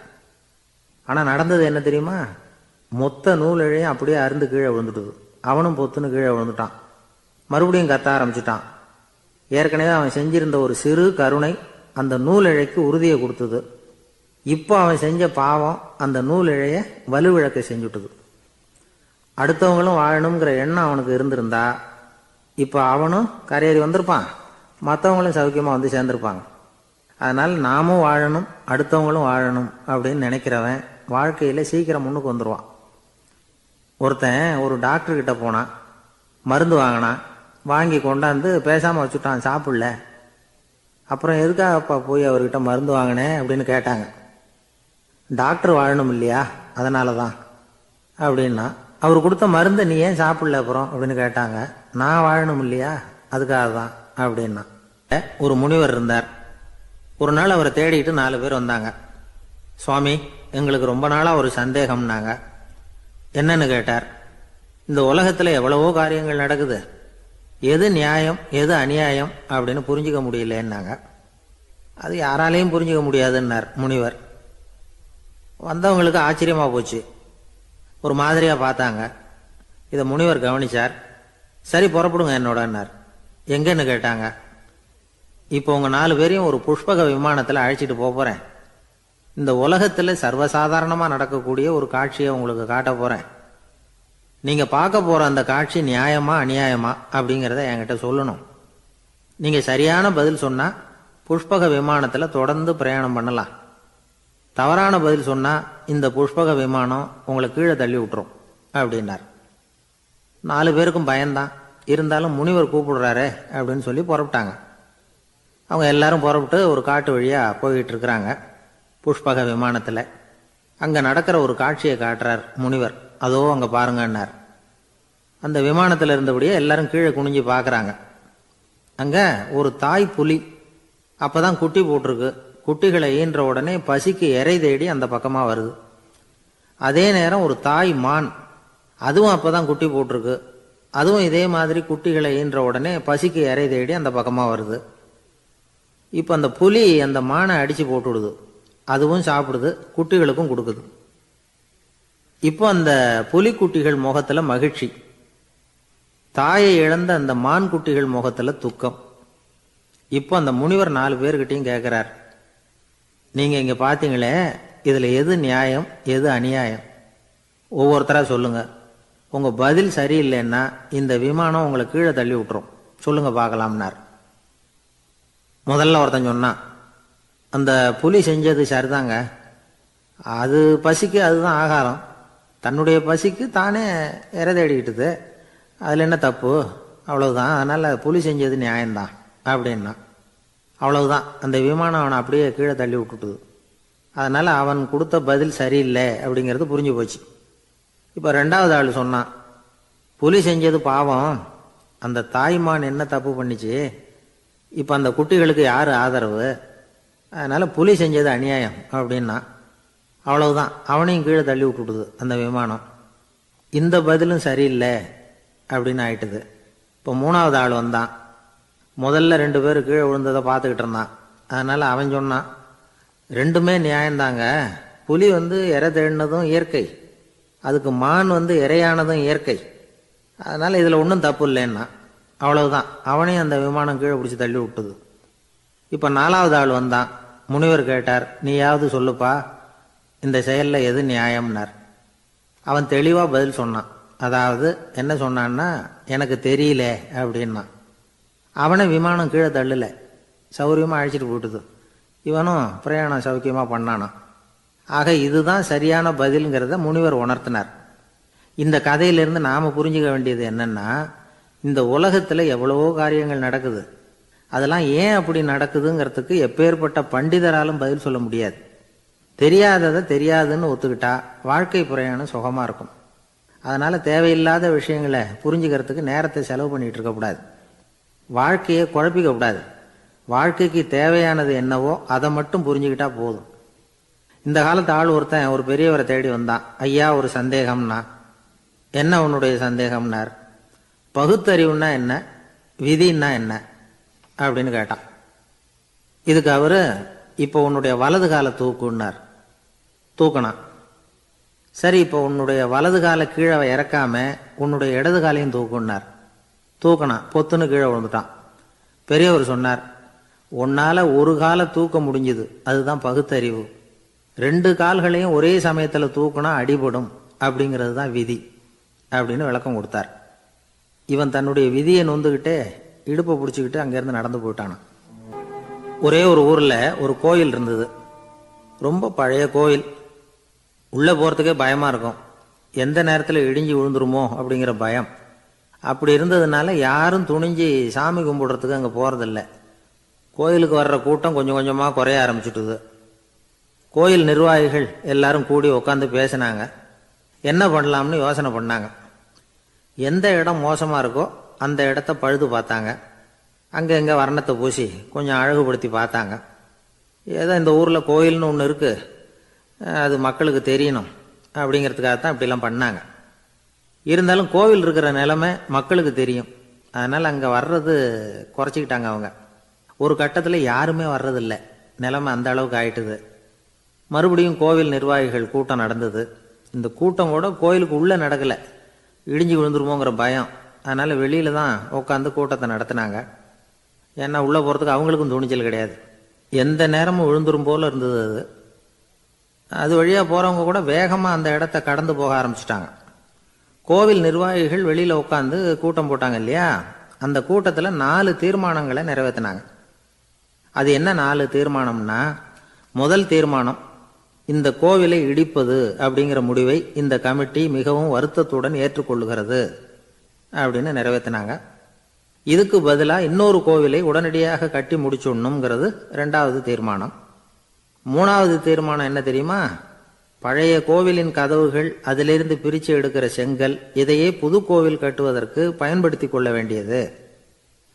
ஆனால் நடந்தது என்ன தெரியுமா? மொத்த நூல் இழையும் அப்படியே அருந்து கீழே விழுந்துட்டுது. அவனும் பொத்துன்னு கீழே விழுந்துட்டான். மறுபடியும் கத்த ஆரம்பிச்சிட்டான். ஏற்கனவே அவன் செஞ்சிருந்த ஒரு சிறு கருணை அந்த நூல் இழைக்கு உறுதியை கொடுத்தது. இப்போ அவன் செஞ்ச பாவம் அந்த நூல் இழைய வலுவிழக்க செஞ்சுட்டுது. அடுத்தவங்களும் வாழணுங்கிற எண்ணம் அவனுக்கு இருந்திருந்தா இப்போ அவனும் கரையேறி வந்திருப்பான், மற்றவங்களும் சௌக்கியமாக வந்து சேர்ந்திருப்பாங்க. அதனால் நாமும் வாழணும், அடுத்தவங்களும் வாழணும் அப்படின்னு நினைக்கிறவன் வாழ்க்கையில் சீக்கிரம் முன்னுக்கு வந்துடுவான். ஒருத்தன் ஒரு டாக்டர்கிட்ட போனான். மருந்து வாங்கினான். வாங்கி கொண்டாந்து பேசாமல் வச்சுட்டான், சாப்பிடல. அப்புறம் எதுக்காகப்பா போய் அவர்கிட்ட மருந்து வாங்கினேன் அப்படின்னு கேட்டாங்க. டாக்டர் வாழணும் இல்லையா, அதனால தான் அப்படின்னா. அவர் கொடுத்த மருந்தை நீ ஏன் சாப்பிடல அப்புறம் அப்படின்னு கேட்டாங்க. நான் வாழணும் இல்லையா, அதுக்காக தான் அப்படின்னா. ஒரு முனிவர் இருந்தார். ஒரு நாள் அவரை தேடிக்கிட்டு 4 பேர் வந்தாங்க. சுவாமி, எங்களுக்கு ரொம்ப நாளாக ஒரு சந்தேகம்னாங்க. என்னன்னு கேட்டார். இந்த உலகத்தில் எவ்வளவோ காரியங்கள் நடக்குது, எது நியாயம் எது அநியாயம் அப்படின்னு புரிஞ்சுக்க முடியலன்னாங்க. அது யாராலையும் புரிஞ்சுக்க முடியாதுன்னார் முனிவர். வந்தவங்களுக்கு ஆச்சரியமா போச்சு. ஒரு மாதிரியா பார்த்தாங்க. இதை முனிவர் கவனிச்சார். சரி புறப்படுங்க என்னோடன்னார். எங்கன்னு கேட்டாங்க. இப்போ உங்க 4 பேரையும் ஒரு புஷ்பக விமானத்தில் அழைச்சிட்டு போறேன். இந்த உலகத்தில் சர்வசாதாரணமா நடக்கக்கூடிய ஒரு காட்சியை உங்களுக்கு காட்ட போறேன். நீங்க பார்க்க போற அந்த காட்சி நியாயமா அநியாயமா அப்படிங்கிறத என்கிட்ட சொல்லணும். நீங்க சரியான பதில் சொன்னா புஷ்பக விமானத்துல தொடர்ந்து பிரயாணம் பண்ணலாம். தவறான பதில் சொன்னா இந்த புஷ்பக விமானம் உங்களை கீழே தள்ளி விட்டுரும் அப்படின்னார். 4 பேருக்கும் பயந்தான். இருந்தாலும் முனிவர் கூப்பிடுறாரே அப்படின்னு சொல்லி புறப்பட்டாங்க. அவங்க எல்லாரும் புறப்பட்டு ஒரு காட்டு வழியா போய்கிட்டு இருக்கிறாங்க புஷ்பக விமானத்துல. அங்க நடக்கிற ஒரு காட்சியை காட்டுறார் முனிவர். அதோ அங்க பாருங்கன்னார். அந்த விமானத்தில் இருந்தபடியே எல்லாரும் கீழே குனிஞ்சு பார்க்குறாங்க. அங்க ஒரு தாய் புலி அப்பதான் குட்டி போட்டிருக்கு. குட்டிகளை ஈன்ற உடனே பசிக்கு இறை தேடி அந்த பக்கமா வருது. அதே நேரம் ஒரு தாய் மான், அதுவும் அப்பதான் குட்டி போட்டிருக்கு. அதுவும் இதே மாதிரி குட்டிகளை ஈன்ற உடனே பசிக்கு இறை தேடி அந்த பக்கமா வருது. இப்போ அந்த புலி அந்த மானை அடிச்சு போட்டுடுது. அதுவும் சாப்பிடுது, குட்டிகளுக்கும் கொடுக்குது. இப்போ அந்த புலிக்குட்டிகள் முகத்துல மகிழ்ச்சி, தாயை இழந்த அந்த மான் குட்டிகள் முகத்துல துக்கம். இப்போ அந்த முனிவர் 4 பேர்கிட்டையும் கேட்கிறார், நீங்க இங்க பாத்தீங்களே, இதுல எது நியாயம் எது அநியாயம், ஒவ்வொருத்தரா சொல்லுங்க. உங்க பதில் சரியில்லைன்னா இந்த விமானம் உங்களை கீழே தள்ளி விட்டுரும், சொல்லுங்க பார்க்கலாம்னார். முதல்ல ஒருத்தன் சொன்னான், அந்த புலி செஞ்சது சரிதாங்க, அது பசிக்கு அதுதான் ஆகாரம், தன்னுடைய பசிக்கு தானே இறை தேடிக்கிட்டுது, அதில் என்ன தப்பு, அவ்வளவுதான், அதனால் புலி செஞ்சது நியாயம்தான் அப்படின்னா. அவ்வளவுதான், அந்த விமானம் அவனை அப்படியே கீழே தள்ளி விட்டுட்டுது. அதனால் அவன் கொடுத்த பதில் சரியில்லை அப்படிங்கிறது புரிஞ்சு போச்சு. இப்போ ரெண்டாவது ஆள் சொன்னான், புலி செஞ்சது பாவம், அந்த தாய்மான் என்ன தப்பு பண்ணிச்சு, இப்போ அந்த குட்டிகளுக்கு யார் ஆதரவு, அதனால் புலி செஞ்சது அநியாயம் அப்படின்னா. அவ்வளவுதான், அவனையும் கீழே தள்ளி விட்டுட்டுது அந்த விமானம். இந்த பதிலும் சரியில்லை அப்படின்னு ஆயிட்டுது. இப்போ மூணாவது ஆள் வந்தான். முதல்ல 2 பேர் கீழே விழுந்ததை பார்த்துக்கிட்டு இருந்தான். அதனால் அவன் சொன்னான், ரெண்டுமே நியாயம்தாங்க, புலி இறை தேடினதும் இயற்கை, அதுக்கு மான் இறையானதும் இயற்கை, அதனால் இதில் ஒன்றும் தப்பு இல்லைன்னா. அவ்வளவுதான், அவனையும் அந்த விமானம் கீழே பிடிச்சி தள்ளி விட்டுது. இப்போ நாலாவது ஆள் வந்தான். முனிவர் கேட்டார், நீயாவது சொல்லுப்பா, இந்த செயலில் எது நியாயம்னார். அவன் தெளிவாக பதில் சொன்னான். அதாவது என்ன சொன்னான்னா, எனக்கு தெரியல அப்படின்னா. அவனை விமானம் கீழே தள்ளலை, சௌரியமாக அழைச்சிட்டு போட்டுது. இவனும் பிரயாணம் சௌக்கியமாக பண்ணானா. ஆக இதுதான் சரியான பதிலுங்கிறத முனிவர் உணர்த்தினார். இந்த கதையிலிருந்து நாம் புரிஞ்சுக்க வேண்டியது என்னன்னா, இந்த உலகத்தில் எவ்வளவோ காரியங்கள் நடக்குது, அதெல்லாம் ஏன் அப்படி நடக்குதுங்கிறதுக்கு எப்பேற்பட்ட பண்டிதராலும் பதில் சொல்ல முடியாது. தெரியாததை தெரியாதுன்னு ஒத்துக்கிட்டா வாழ்க்கை பிரயாணம் சுகமாக இருக்கும். அதனால் தேவையில்லாத விஷயங்களை புரிஞ்சுக்கிறதுக்கு நேரத்தை செலவு பண்ணிகிட்டு இருக்கக்கூடாது, வாழ்க்கையை குழப்பிக்க கூடாது. வாழ்க்கைக்கு தேவையானது என்னவோ அதை மட்டும் புரிஞ்சுக்கிட்டா போதும். இந்த காலத்து ஆள் ஒருத்தன் ஒரு பெரியவரை தேடி வந்தான். ஐயா, ஒரு சந்தேகம்னா. என்ன உன்னுடைய சந்தேகம்னார். பகுத்தறிவுன்னா என்ன, விதின்னா என்ன அப்படின்னு கேட்டான். இதுக்கு அவரு, இப்போ உன்னுடைய வலது காலை தூக்குன்னார். தூக்கினான். சரி, இப்போ உன்னுடைய வலது காலை கீழே இறக்காம உன்னுடைய இடது காலையும் தூக்குன்னார். தூக்கினான். பொத்துன்னு கீழே விழுந்துட்டான். பெரியவர் சொன்னார், உன்னால் ஒரு காலை தூக்க முடிஞ்சுது, அதுதான் பகுத்தறிவு. 2 கால்களையும் ஒரே சமயத்தில் தூக்குனா அடிபடும், அப்படிங்கிறது தான் விதி அப்படின்னு விளக்கம் கொடுத்தார். இவன் தன்னுடைய விதியை நொந்துக்கிட்டே இடுப்பை பிடிச்சிக்கிட்டு அங்கேருந்து நடந்து போயிட்டானான். ஒரே ஒரு ஊரில் ஒரு கோயில் இருந்தது. ரொம்ப பழைய கோயில். உள்ளே போகிறதுக்கே பயமாக இருக்கும், எந்த நேரத்தில் இடிஞ்சு விழுந்துருமோ அப்படிங்கிற பயம். அப்படி இருந்ததுனால யாரும் துணிஞ்சு சாமி கும்பிடுறதுக்கு அங்கே போகிறதில்ல. கோயிலுக்கு வர்ற கூட்டம் கொஞ்சம் கொஞ்சமாக குறைய ஆரம்பிச்சுட்டுது. கோயில் நிர்வாகிகள் எல்லாரும் கூடி உட்காந்து பேசினாங்க. என்ன பண்ணலாம்னு யோசனை பண்ணாங்க. எந்த இடம் மோசமாக இருக்கோ அந்த இடத்த பழுது பார்த்தாங்க. அங்கே எங்கே வர்ணத்தை பூசி கொஞ்சம் அழகுபடுத்தி பார்த்தாங்க. ஏதோ இந்த ஊரில் கோயில்னு ஒன்று இருக்குது, அது மக்களுக்கு தெரியணும் அப்படிங்கிறதுக்காகத்தான் இப்படிலாம் பண்ணாங்க. இருந்தாலும் கோவில் இருக்கிற நிலைமை மக்களுக்கு தெரியும், அதனால் அங்கே வர்றது குறைச்சிக்கிட்டாங்க அவங்க. ஒரு கட்டத்தில் யாருமே வர்றதில்லை, நிலைமை அந்த அளவுக்கு ஆயிட்டுது. மறுபடியும் கோவில் நிர்வாகிகள் கூட்டம் நடந்தது. இந்த கூட்டம் கூட கோயிலுக்கு உள்ளே நடக்கலை, இடிஞ்சு விழுந்துருமோங்கிற பயம். அதனால் வெளியில் தான் உட்காந்து கூட்டத்தை நடத்தினாங்க. ஏன்னா உள்ளே போகிறதுக்கு அவங்களுக்கும் துணிச்சல் கிடையாது, எந்த நேரமும் விழுந்துரும் போல் இருந்தது அது. அது வழியாக போகிறவங்க கூட வேகமாக அந்த இடத்த கடந்து போக ஆரம்பிச்சிட்டாங்க. கோவில் நிர்வாகிகள் வெளியில் உட்காந்து கூட்டம் போட்டாங்க இல்லையா, அந்த கூட்டத்தில் 4 தீர்மானங்களை நிறைவேற்றினாங்க. அது என்ன 4 தீர்மானம்னா, முதல் தீர்மானம், இந்த கோவிலை இடிப்பது அப்படிங்கிற முடிவை இந்த கமிட்டி மிகவும் வருத்தத்துடன் ஏற்றுக்கொள்ளுகிறது அப்படின்னு நிறைவேற்றினாங்க. இதுக்கு பதிலாக இன்னொரு கோவிலை உடனடியாக கட்டி முடிச்சுடணுங்கிறது 2வது தீர்மானம். 3வது தீர்மானம் என்ன தெரியுமா, பழைய கோவிலின் கதவுகள், அதிலிருந்து பிரித்து எடுக்கிற செங்கல், இதையே புது கோவில் கட்டுவதற்கு பயன்படுத்தி கொள்ள வேண்டியது.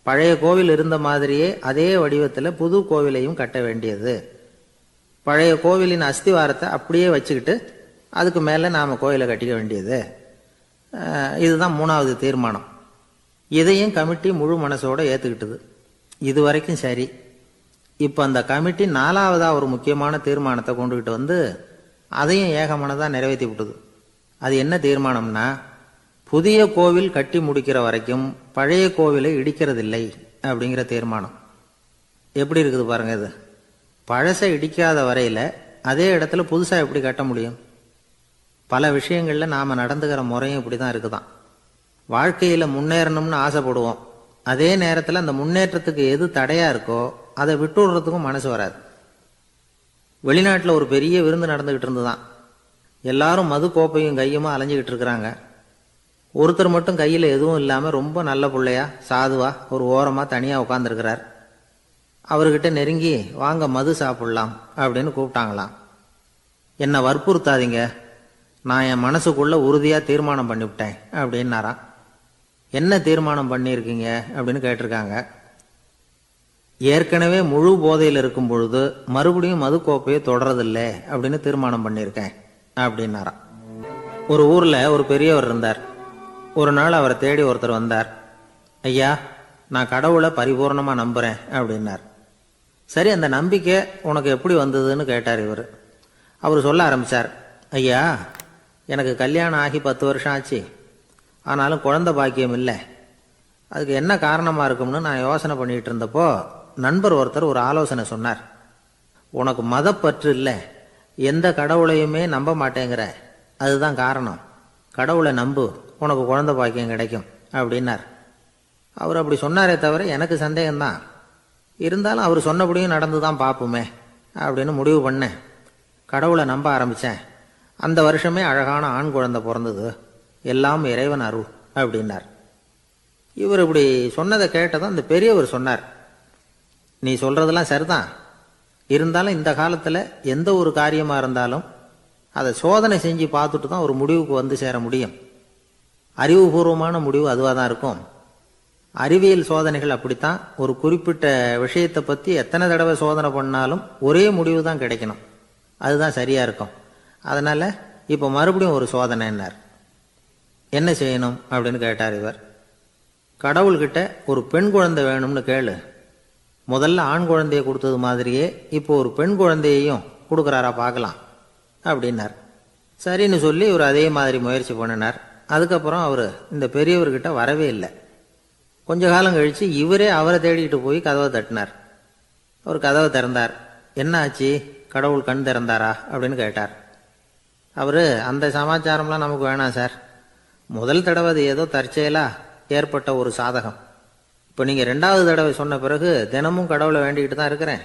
பழைய கோவில் இருந்த மாதிரியே அதே வடிவத்தில் புது கோவிலையும் கட்ட வேண்டியது. பழைய கோவிலின் அஸ்திவாரத்தை அப்படியே வச்சுக்கிட்டு அதுக்கு மேலே நாம் கோயிலை கட்டிக்க வேண்டியது. இதுதான் 3வது தீர்மானம். இதையும் கமிட்டி முழு மனசோட ஏற்றுக்கிட்டது. இது வரைக்கும் சரி. இப்போ அந்த கமிட்டி 4வதாக ஒரு முக்கியமான தீர்மானத்தை கொண்டுகிட்டு வந்து அதையும் ஏகமனதாக நிறைவேற்றி விட்டது. அது என்ன தீர்மானம்னா, புதிய கோவில் கட்டி முடிக்கிற வரைக்கும் பழைய கோவிலை இடிக்கிறதில்லை அப்படிங்கிற தீர்மானம். எப்படி இருக்குது பாருங்க இது. பழசை இடிக்காத வரையில் அதே இடத்துல புதுசாக எப்படி கட்ட முடியும்? பல விஷயங்களில் நாம் நடந்துக்கிற முறையும் இப்படி தான் இருக்குதான். வாழ்க்கையில் முன்னேறணும்னு ஆசைப்படுவோம், அதே நேரத்தில் அந்த முன்னேற்றத்துக்கு எது தடையாக இருக்கோ அதை விட்டுடுறதுக்கும் மனசு வராது. வெளிநாட்டில் ஒரு பெரிய விருந்து நடந்துகிட்டு இருந்துதான். எல்லாரும் மது கோப்பையும் கையுமா அலைஞ்சிக்கிட்டு இருக்கிறாங்க. ஒருத்தர் மட்டும் கையில் எதுவும் இல்லாமல் ரொம்ப நல்ல பிள்ளையா சாதுவா ஒரு ஓரமாக தனியாக உட்காந்துருக்கிறார். அவர்கிட்ட நெருங்கி வாங்க மது சாப்பிடலாம் அப்படின்னு கூப்பிட்டாங்களாம். என்னை வற்புறுத்தாதீங்க, நான் என் மனசுக்குள்ள உறுதியாக தீர்மானம் பண்ணிவிட்டேன் அப்படின்னாராம். என்ன தீர்மானம் பண்ணியிருக்கீங்க அப்படின்னு கேட்டிருக்காங்க. ஏற்கனவே முழு போதையில் இருக்கும் பொழுது மறுபடியும் மது கோப்பையை தொடரதில்லை அப்படின்னு தீர்மானம் பண்ணியிருக்கேன் அப்படின்னாராம். ஒரு ஊரில் ஒரு பெரியவர் இருந்தார். ஒரு நாள் அவரை தேடி ஒருத்தர் வந்தார். ஐயா, நான் கடவுளை பரிபூர்ணமாக நம்புகிறேன் அப்படின்னார். சரி, அந்த நம்பிக்கை உனக்கு எப்படி வந்ததுன்னு கேட்டார் இவர். அவர் சொல்ல ஆரம்பித்தார். ஐயா, எனக்கு கல்யாணம் ஆகி 10 வருஷம் ஆச்சு. ஆனாலும் குழந்தை பாக்கியம் இல்லை. அதுக்கு என்ன காரணமாக இருக்கும்னு நான் யோசனை பண்ணிகிட்டு இருந்தப்போ நண்பர் ஒருத்தர் ஒரு ஆலோசனை சொன்னார். உனக்கு மதப்பற்று இல்லை, எந்த கடவுளையுமே நம்ப மாட்டேங்கிற, அதுதான் காரணம். கடவுளை நம்பு, உனக்கு குழந்தை பாக்கியம் கிடைக்கும் அப்படின்னார். அவர் அப்படி சொன்னாரே தவிர எனக்கு சந்தேகம்தான். இருந்தாலும் அவர் சொன்னபடியும் நடந்து தான் பார்ப்போமே அப்படின்னு முடிவு பண்ணேன். கடவுளை நம்ப ஆரம்பித்தேன். அந்த வருஷமே அழகான ஆண் குழந்தை பிறந்தது. எல்லாம் இறைவன் அருள் அப்படின்னார். இவர் இப்படி சொன்னதை கேட்டதும் அந்த பெரியவர் சொன்னார். நீ சொல்கிறதெல்லாம் சரிதான். இருந்தாலும் இந்த காலத்தில் எந்த ஒரு காரியமாக இருந்தாலும் அதை சோதனை செஞ்சு பார்த்துட்டு தான் ஒரு முடிவுக்கு வந்து சேர முடியும். அறிவுபூர்வமான முடிவு அதுவாக தான் இருக்கும். அறிவியல் சோதனைகள் அப்படித்தான். ஒரு குறிப்பிட்ட விஷயத்தை பற்றி எத்தனை தடவை சோதனை பண்ணாலும் ஒரே முடிவு தான் கிடைக்கணும். அதுதான் சரியாக இருக்கும். அதனால் இப்போ மறுபடியும் ஒரு சோதனைன்னார். என்ன செய்யணும் அப்படின்னு கேட்டார் இவர். கடவுள்கிட்ட ஒரு பெண் குழந்தை வேணும்னு கேளு. முதல்ல ஆண் குழந்தையை கொடுத்தது மாதிரியே இப்போ ஒரு பெண் குழந்தையையும் கொடுக்குறாரா பார்க்கலாம் அப்படின்னார். சரின்னு சொல்லி இவர் அதே மாதிரி முயற்சி பண்ணினார். அதுக்கப்புறம் அவர் இந்த பெரியவர்கிட்ட வரவே இல்லை. கொஞ்ச காலம் கழித்து இவரே அவரை தேடிக்கிட்டு போய் கதவை தட்டினார். அவர் கதவை திறந்தார். என்ன ஆச்சு, கடவுள் கண் திறந்தாரா அப்படின்னு கேட்டார். அவர், அந்த சமாச்சாரம்லாம் நமக்கு வேணாம் சார். முதல் தடவை அது ஏதோ தற்செயலாக ஏற்பட்ட ஒரு சாதகம். இப்போ நீங்கள் 2வது தடவை சொன்ன பிறகு தினமும் கடவுளை வேண்டிக்கிட்டு தான் இருக்கிறேன்,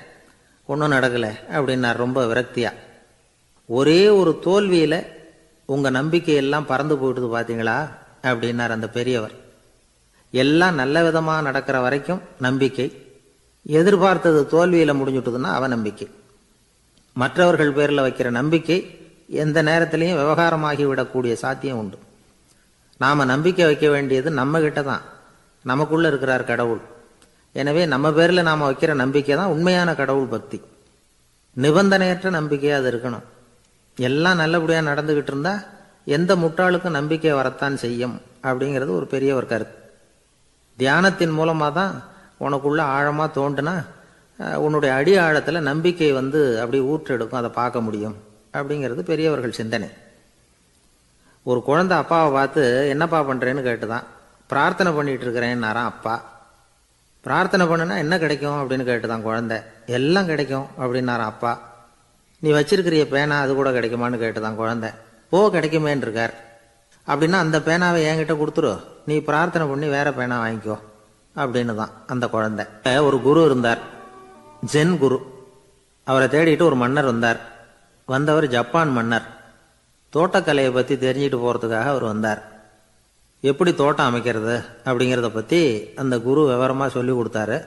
ஒன்றும் நடக்கலை அப்படின்னார் ரொம்ப விரக்தியாக. ஒரே ஒரு தோல்வியில் உங்கள் நம்பிக்கையெல்லாம் பறந்து போயிட்டுது பார்த்தீங்களா அப்படின்னார் அந்த பெரியவர். எல்லாம் நல்ல விதமாக நடக்கிற வரைக்கும் நம்பிக்கை, எதிர்பார்த்தது தோல்வியில் முடிஞ்சுட்டுதுன்னா அவநம்பிக்கை. மற்றவர்கள் பேரில் வைக்கிற நம்பிக்கை எந்த நேரத்திலையும் விவகாரமாகி விடக்கூடிய சாத்தியம் உண்டு. நாம் நம்பிக்கை வைக்க வேண்டியது நம்ம கிட்ட தான். நமக்குள்ளே இருக்கிறார் கடவுள். எனவே நம்ம பேரில் நாம் வைக்கிற நம்பிக்கை தான் உண்மையான கடவுள் பக்தி. நிபந்தனையற்ற நம்பிக்கையாக அது இருக்கணும். எல்லாம் நல்லபடியாக நடந்துக்கிட்டு இருந்தால் எந்த முட்டாளுக்கும் நம்பிக்கை வரத்தான் செய்யும் அப்படிங்கிறது ஒரு பெரிய ஒரு கருத்து. தியானத்தின் மூலமாக தான் உனக்குள்ள ஆழமாக தோண்டுனா உன்னுடைய அடி ஆழத்தில் நம்பிக்கை வந்து அப்படி ஊற்றெடுக்கும், அதை பார்க்க முடியும் அப்படிங்கிறது பெரியவர்கள் சிந்தனை. ஒரு குழந்தை அப்பாவை பார்த்து என்னப்பா பண்ணுறேன்னு கேட்டுதான். பிரார்த்தனை பண்ணிகிட்டு இருக்கிறேன்னாராம் அப்பா. பிரார்த்தனை பண்ணுனா என்ன கிடைக்கும் அப்படின்னு கேட்டுதான் குழந்தை. எல்லாம் கிடைக்கும் அப்படின்னாராம் அப்பா. நீ வச்சிருக்கிறிய பேனா அது கூட கிடைக்குமான்னு கேட்டுதான் குழந்தை. கிடைக்குமேன்னு இருக்கார். அப்படின்னா அந்த பேனாவை என்கிட்ட கொடுத்துரு, நீ பிரார்த்தனை பண்ணி வேற பேனா வாங்கிக்கோ அப்படின்னு தான் அந்த குழந்தை. ஒரு குரு இருந்தார், ஜென் குரு. அவரை தேடிட்டு ஒரு மன்னர் வந்தார். வந்தவர் ஜப்பான் மன்னர். தோட்டக்கலையை பற்றி தெரிஞ்சுட்டு போகிறதுக்காக அவர் வந்தார். எப்படி தோட்டம் அமைக்கிறது அப்படிங்கிறத பற்றி அந்த குரு விவரமாக சொல்லி கொடுத்தாரு.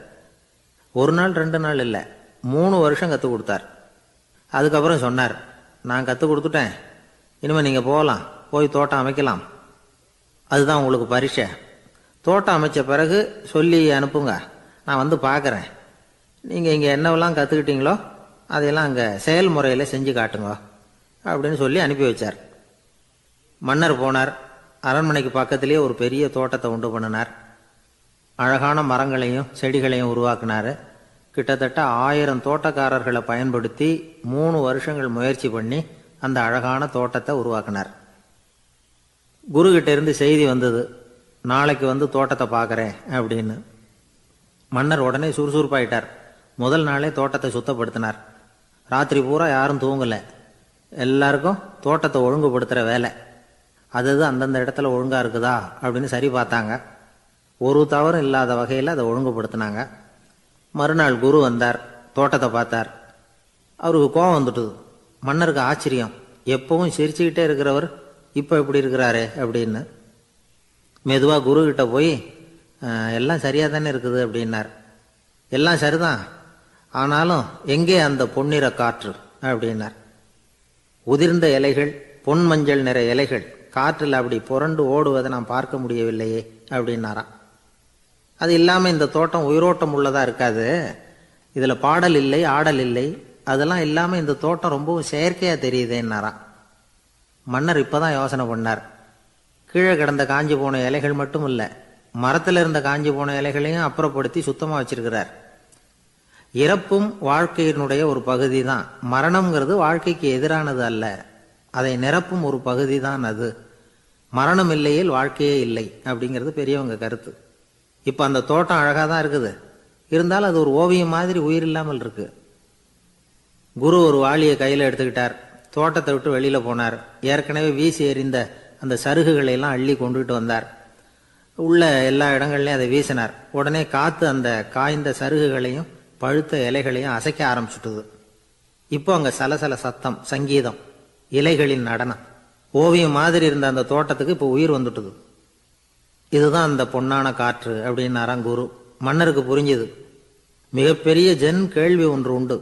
1 நாள் 2 நாள் இல்லை, 3 வருஷம் கற்றுக் கொடுத்தார். அதுக்கப்புறம் சொன்னார், நான் கற்றுக் கொடுத்துட்டேன், இனிமேல் நீங்கள் போகலாம், போய் தோட்டம் அமைக்கலாம். அதுதான் உங்களுக்கு பரீட்சை. தோட்டம் அமைச்ச பிறகு சொல்லி அனுப்புங்க, நான் வந்து பார்க்குறேன். நீங்கள் இங்கே என்னவெல்லாம் கற்றுக்கிட்டீங்களோ அதையெல்லாம் அங்கே செயல்முறையில் செஞ்சு காட்டுங்க அப்படின்னு சொல்லி அனுப்பி வச்சார். மன்னர் போனார். அரண்மனைக்கு பக்கத்திலே ஒரு பெரிய தோட்டத்தை உண்டு பண்ணினார். அழகான மரங்களையும் செடிகளையும் உருவாக்கினார். கிட்டத்தட்ட 1000 தோட்டக்காரர்களை பயன்படுத்தி 3 வருஷங்கள் முயற்சி பண்ணி அந்த அழகான தோட்டத்தை உருவாக்கினார். குருகிட்ட இருந்து செய்தி வந்தது, நாளைக்கு வந்து தோட்டத்தை பார்க்குறேன் அப்படின்னு. மன்னர் உடனே சுறுசுறுப்பாயிட்டார். முதல் நாளே தோட்டத்தை சுத்தப்படுத்தினார். ராத்திரி பூரா யாரும் தூங்கலை. எல்லாருக்கும் தோட்டத்தை ஒழுங்குபடுத்துகிற வேலை. அது அந்தந்த இடத்துல ஒழுங்காக இருக்குதா அப்படின்னு சரி பார்த்தாங்க. ஒரு தவறும் இல்லாத வகையில் அதை ஒழுங்குபடுத்தினாங்க. மறுநாள் குரு வந்தார், தோட்டத்தை பார்த்தார். அவருக்கு கோபம் வந்துட்டுது. மன்னருக்கு ஆச்சரியம், எப்பவும் சிரிச்சுக்கிட்டே இருக்கிறவர் இப்போ இப்படி இருக்கிறாரே அப்படின்னு. மெதுவாக குருக்கிட்ட போய் எல்லாம் சரியாக தானே இருக்குது அப்படின்னார். எல்லாம் சரிதான், ஆனாலும் எங்கே அந்த பொன்னிற காற்று அப்படின்னார். உதிர்ந்த இலைகள், பொன் மஞ்சள் நிற இலைகள் காற்றில் அப்படி புரண்டு ஓடுவதை நான் பார்க்க முடியவில்லையே அப்படின்னாராம். அது இல்லாமல் இந்த தோட்டம் உயிரோட்டம் உள்ளதாக இருக்காது, இதில் பாடல் இல்லை, ஆடல் இல்லை, அதெல்லாம் இல்லாமல் இந்த தோட்டம் ரொம்பவும் செயற்கையாக தெரியுதேன்னாராம். மன்னர் இப்போ தான் யோசனை பண்ணார். கீழே கிடந்த காஞ்சி போன இலைகள் மட்டும் இல்லை, மரத்தில் இருந்த காஞ்சி போன இலைகளையும் அப்புறப்படுத்தி சுத்தமாக வச்சிருக்கிறார். இறப்பும் வாழ்க்கையினுடைய ஒரு பகுதி தான். மரணம்ங்கிறது வாழ்க்கைக்கு எதிரானது அல்ல, அதை நிரப்பும் ஒரு பகுதி தான் அது. மரணம் இல்லையில் வாழ்க்கையே இல்லை அப்படிங்கிறது பெரியவங்க கருத்து. இப்போ அந்த தோட்டம் அழகாக தான் இருக்குது, இருந்தாலும் அது ஒரு ஓவியம் மாதிரி உயிர் இல்லாமல் இருக்கு. குரு ஒரு வாளியை கையில் எடுத்துக்கிட்டார், தோட்டத்தை விட்டு வெளியில் போனார். ஏற்கனவே வீசி எறிந்த அந்த சருகுகளை எல்லாம் அள்ளி கொண்டுகிட்டு வந்தார். உள்ள எல்லா இடங்கள்லையும் அதை வீசினார். உடனே காற்று அந்த காய்ந்த சருகுகளையும் பழுத்த இலைகளையும் அசைக்க ஆரம்பிச்சுட்டுது. இப்போ அங்கே சலசல சத்தம், சங்கீதம், இலைகளின் நடனம், ஓவியம் மாதிரி இருந்த அந்த தோட்டத்துக்கு இப்போ உயிர் வந்துட்டுது. இதுதான் அந்த பொன்னான காற்று அப்படின்னாராம் குரு. மன்னருக்கு புரிஞ்சுது. மிகப்பெரிய ஜென் கேள்வி ஒன்று உண்டு.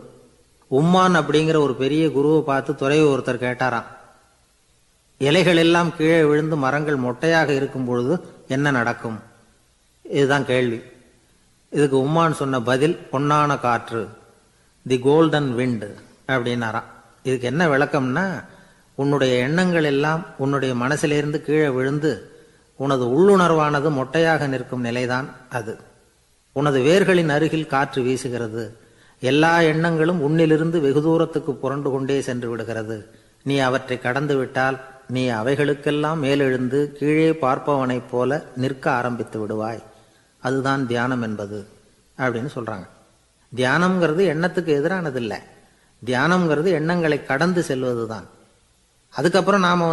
உம்மான் அப்படிங்கிற ஒரு பெரிய குருவை பார்த்து துறவி ஒருத்தர் கேட்டாராம், இலைகள் எல்லாம் கீழே விழுந்து மரங்கள் மொட்டையாக இருக்கும் பொழுது என்ன நடக்கும்? இதுதான் கேள்வி. இதுக்கு உம்மான் சொன்ன பதில் பொன்னான காற்று, தி கோல்டன் விண்ட் அப்படின்னாராம். இதுக்கு என்ன விளக்கம்னா, உன்னுடைய எண்ணங்கள் எல்லாம் உன்னுடைய மனசிலிருந்து கீழே விழுந்து உனது உள்ளுணர்வானது மொட்டையாக நிற்கும் நிலைதான் அது. உனது வேர்களின் அருகில் காற்று வீசுகிறது. எல்லா எண்ணங்களும் உன்னிலிருந்து வெகு தூரத்துக்கு புரண்டு கொண்டே சென்று விடுகிறது. நீ அவற்றை கடந்து விட்டால் நீ அவைகளுக்கெல்லாம் மேலெழுந்து கீழே பார்ப்பவனைப் போல நிற்க ஆரம்பித்து விடுவாய். அதுதான் தியானம் என்பது அப்படின்னு சொல்றாங்க. தியானம்ங்கிறது எண்ணத்துக்கு எதிரானது இல்லை, தியானம்ங்கிறது எண்ணங்களை கடந்து செல்வது தான். அதுக்கப்புறம் நாம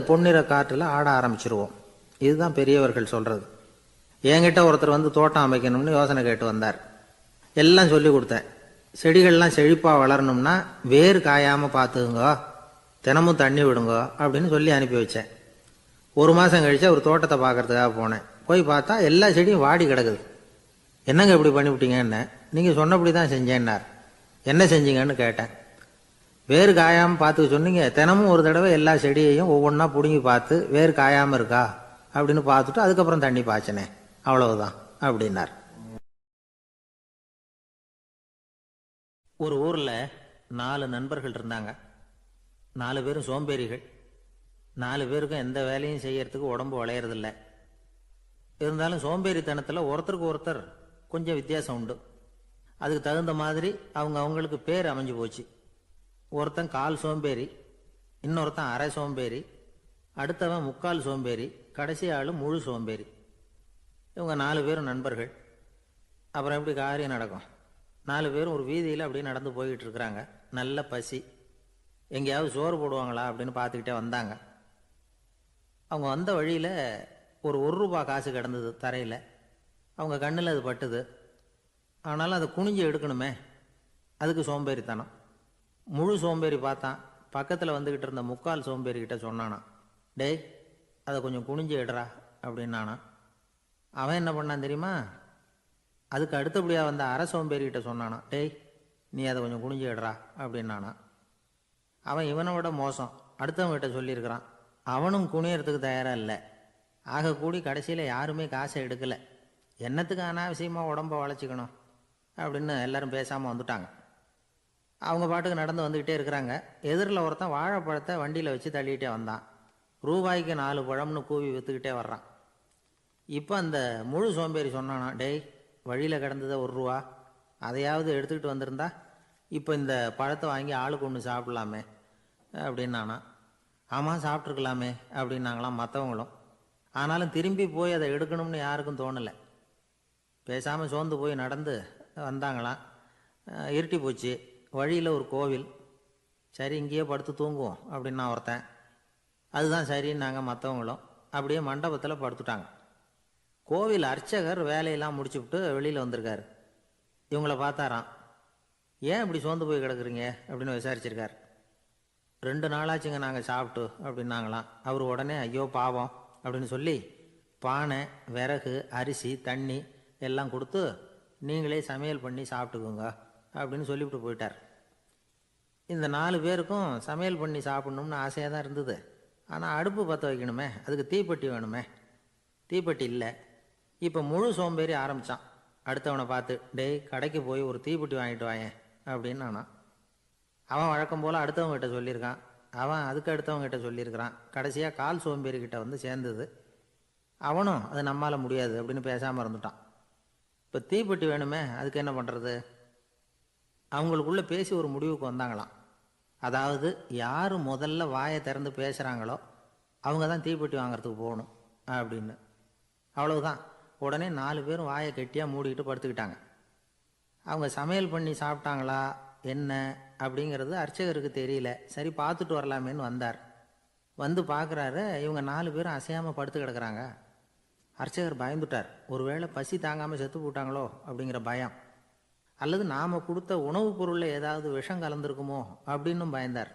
பொன்னிற காற்றுல ஆட ஆரம்பிச்சிருவோம். இதுதான் பெரியவர்கள் சொல்றது. என்கிட்ட ஒருத்தர் தோட்டம் அமைக்கணும்னு யோசனை கேட்டு வந்தார். எல்லாம் சொல்லி கொடுத்தேன். செடிகள்லாம் செழிப்பா வளரணும்னா வேர் காயாம பார்த்துக்குங்க, தினமும் தண்ணி விடுங்க அப்படின்னு சொல்லி அனுப்பி வச்சேன். ஒரு மாசம் கழிச்சு ஒரு தோட்டத்தை பார்க்கறதுக்காக போனேன். போய் பார்த்தா எல்லா செடியும் வாடி கிடக்குது. என்னங்க இப்படி பண்ணிவிட்டீங்கன்னு. நீங்க சொன்னபடி தான் செஞ்சேன்னார். என்ன செஞ்சீங்கன்னு கேட்டேன். வேறு காயாம பார்த்துக்க சொன்னீங்க, தினமும் ஒரு தடவை எல்லா செடியையும் ஒவ்வொன்றா பிடுங்கி பார்த்து வேறு காயாம இருக்கா அப்படின்னு பார்த்துட்டு அதுக்கப்புறம் தண்ணி பாய்ச்சனே, அவ்வளவுதான் அப்படின்னார். ஒரு ஊர்ல 4 நண்பர்கள் இருந்தாங்க. 4 பேரும் சோம்பேறிகள். 4 பேருக்கும் எந்த வேலையும் செய்யறதுக்கு உடம்பு வளையறதில்ல. இருந்தாலும் சோம்பேறித்தனத்துல ஒருத்தருக்கு ஒருத்தர் கொஞ்சம் வித்தியாசம் உண்டு. அதுக்கு தகுந்த மாதிரி அவங்களுக்கு பேர் அமைஞ்சு போச்சு. ஒருத்தன் கால் சோம்பேறி, இன்னொருத்தன் அரை சோம்பேறி, அடுத்தவன் முக்கால் சோம்பேறி, கடைசி ஆளு முழு சோம்பேறி. இவங்க 4 பேரும் நண்பர்கள். அப்புறம் எப்படி காரியம் நடக்கும்? 4 பேரும் ஒரு வீதியில் அப்படியே நடந்து போய்கிட்டு இருக்கிறாங்க. நல்ல பசி. எங்கேயாவது சோறு போடுவாங்களா அப்படின்னு பார்த்துக்கிட்டே வந்தாங்க. அவங்க வந்த வழியில் ஒரு ரூபா காசு கிடந்தது தரையில். அவங்க கண்ணில் அது பட்டுது. ஆனாலும் அதை குனிஞ்சு எடுக்கணுமே, அதுக்கு சோம்பேறித்தனம். முழு சோம்பேறி பார்த்தான். பக்கத்தில் வந்துக்கிட்டு இருந்த முக்கால் சோம்பேறிக்கிட்ட சொன்னானா, டேய் அதை கொஞ்சம் குனிஞ்சு எடுறா அப்படின்னானா. அவன் என்ன பண்ணான் தெரியுமா? அதுக்கு அடுத்தபடியாக வந்த அரை சோம்பேறிக்கிட்ட சொன்னானா, டேய் நீ அதை கொஞ்சம் குனிஞ்சு எடுறா அப்படின்னானா. அவன் இவனை விட மோசம், அடுத்தவங்கிட்ட சொல்லியிருக்கிறான். அவனும் குனியறதுக்கு தயாராக இல்லை. ஆக கூடி கடைசியில் யாருமே காசை எடுக்கலை. என்னத்துக்கு அனாவசியமாக உடம்ப வளைச்சிக்கணும் அப்படின்னு எல்லாரும் பேசாமல் வந்துட்டாங்க. அவங்க பாட்டுக்கு நடந்து வந்துக்கிட்டே இருக்கிறாங்க. எதிரில் ஒருத்தன் வாழைப்பழத்தை வண்டியில் வச்சு தள்ளிக்கிட்டே வந்தான். ரூபாய்க்கு 4 பழம்னு கூவி விற்றுக்கிட்டே வர்றான். இப்போ அந்த முழு சோம்பேறி சொன்னானா, டேய் வழியில் கிடந்ததை ரூபா, அதையாவது எடுத்துக்கிட்டு வந்திருந்தா இப்போ இந்த பழத்தை வாங்கி ஆளுக்கு ஒன்று சாப்பிடலாமே அப்படின்னானா. ஆமாம் சாப்பிட்ருக்கலாமே அப்படின்னாங்களாம் மற்றவங்களும். ஆனாலும் திரும்பி போய் அதை எடுக்கணும்னு யாருக்கும் தோணலை. பேசாமல் சோர்ந்து போய் நடந்து வந்தாங்களாம். இருட்டி போச்சு. வழியில் ஒரு கோவில். சரி இங்கேயே படுத்து தூங்குவோம் அப்படின்னா ஒருத்தன். அதுதான் சரின்னாங்க மற்றவங்களும். அப்படியே மண்டபத்தில் படுத்துட்டாங்க. கோவில் அர்ச்சகர் வேலையெல்லாம் முடிச்சுவிட்டு வெளியில் வந்திருக்காரு. இவங்கள பார்த்தாராம். ஏன் இப்படி சோர்ந்து போய் கிடக்குறீங்க அப்படின்னு விசாரிச்சிருக்கார். 2 நாளாச்சுங்க நாங்கள் சாப்பிட்டு அப்படின்னாங்களாம். அவர் உடனே ஐயோ பாவம் அப்படின்னு சொல்லி பானை, விறகு, அரிசி, தண்ணி எல்லாம் கொடுத்து நீங்களே சமையல் பண்ணி சாப்பிட்டுக்குங்க அப்படின்னு சொல்லிவிட்டு போயிட்டார். இந்த 4 பேருக்கும் சமையல் பண்ணி சாப்பிட்ணும்னு ஆசையாக தான் இருந்தது. ஆனால் அடுப்பு பற்ற வைக்கணுமே, அதுக்கு தீப்பெட்டி வேணுமே. தீப்பெட்டி இல்லை. இப்போ முழு சோம்பேறி ஆரம்பித்தான். அடுத்தவனை பார்த்து டேய் கடைக்கு போய் ஒரு தீப்பெட்டி வாங்கிட்டு வாயேன் அப்படின்னு நானா. அவன் வழக்கம் போல் அடுத்தவங்ககிட்ட சொல்லியிருக்கான். அவன் அதுக்கு அடுத்தவங்ககிட்ட சொல்லியிருக்கிறான். கடைசியாக கால் சோம்பேறிக்கிட்ட வந்து சேர்ந்தது. அவனும் அது நம்மால் முடியாது அப்படின்னு பேசாமல் இருந்துட்டான். இப்போ தீப்பெட்டி வேணுமே, அதுக்கு என்ன பண்ணுறது? அவங்களுக்குள்ளே பேசி ஒரு முடிவுக்கு வந்தாங்களாம். அதாவது யார் முதல்ல வாயை திறந்து பேசுகிறாங்களோ அவங்க தான் தீப்பெட்டி வாங்கிறதுக்கு போகணும் அப்படின்னு. அவ்வளவுதான். உடனே 4 பேரும் வாயை கெட்டியாக மூடிக்கிட்டு படுத்துக்கிட்டாங்க. அவங்க சமையல் பண்ணி சாப்பிட்டாங்களா என்ன அப்படிங்கிறது அர்ச்சகருக்கு தெரியல. சரி பார்த்துட்டு வரலாமேன்னு வந்தார். வந்து பார்க்குறாரு, இவங்க 4 பேரும் அசையாமல் படுத்து கிடக்குறாங்க. அர்ச்சகர் பயந்துட்டார். ஒருவேளை பசி தாங்காமல் செத்து போட்டாங்களோ அப்படிங்கிற பயம், அல்லது நாம் கொடுத்த உணவுப் பொருளில் ஏதாவது விஷம் கலந்துருக்குமோ அப்படின்னும் பயந்தார்.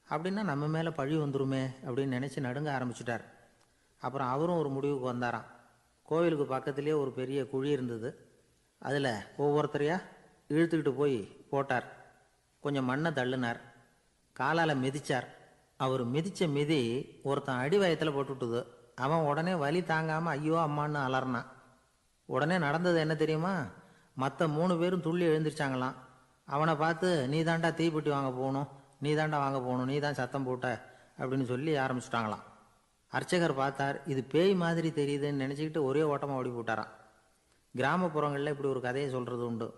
அப்படின்னா நம்ம மேலே பழி வந்துருமே அப்படின்னு நினச்சி நடுங்க ஆரம்பிச்சுட்டார். அப்புறம் அவரும் ஒரு முடிவுக்கு வந்தாராம். கோவிலுக்கு பக்கத்துலேயே ஒரு பெரிய குழி இருந்தது. அதில் ஒவ்வொருத்தரையாக இழுத்துக்கிட்டு போய் போட்டார். கொஞ்சம் மண்ணை தள்ளினார். காலால் மிதித்தார். அவர் மிதித்த மிதி ஒருத்தன் அடி வயத்தில் போட்டுவிட்டுது. அவன் உடனே வலி தாங்காமல் ஐயோ அம்மான்னு அலறினான். உடனே நடந்தது என்ன தெரியுமா? மற்ற 3 பேரும் துள்ளி எழுந்திரிச்சாங்களாம். அவனை பார்த்து நீ தாண்டா தீப்பெட்டி வாங்க போகணும், நீ தாண்டா வாங்க போகணும், நீ தான் சத்தம் போட்ட அப்படின்னு சொல்லி ஆரம்பிச்சுட்டாங்களாம். அர்ச்சகர் பார்த்தார். இது பேய் மாதிரி தெரியுதுன்னு நினச்சிக்கிட்டு ஒரே ஓட்டமாக ஓடி போட்டாராம். கிராமப்புறங்களில் இப்படி ஒரு கதையை சொல்கிறது உண்டு.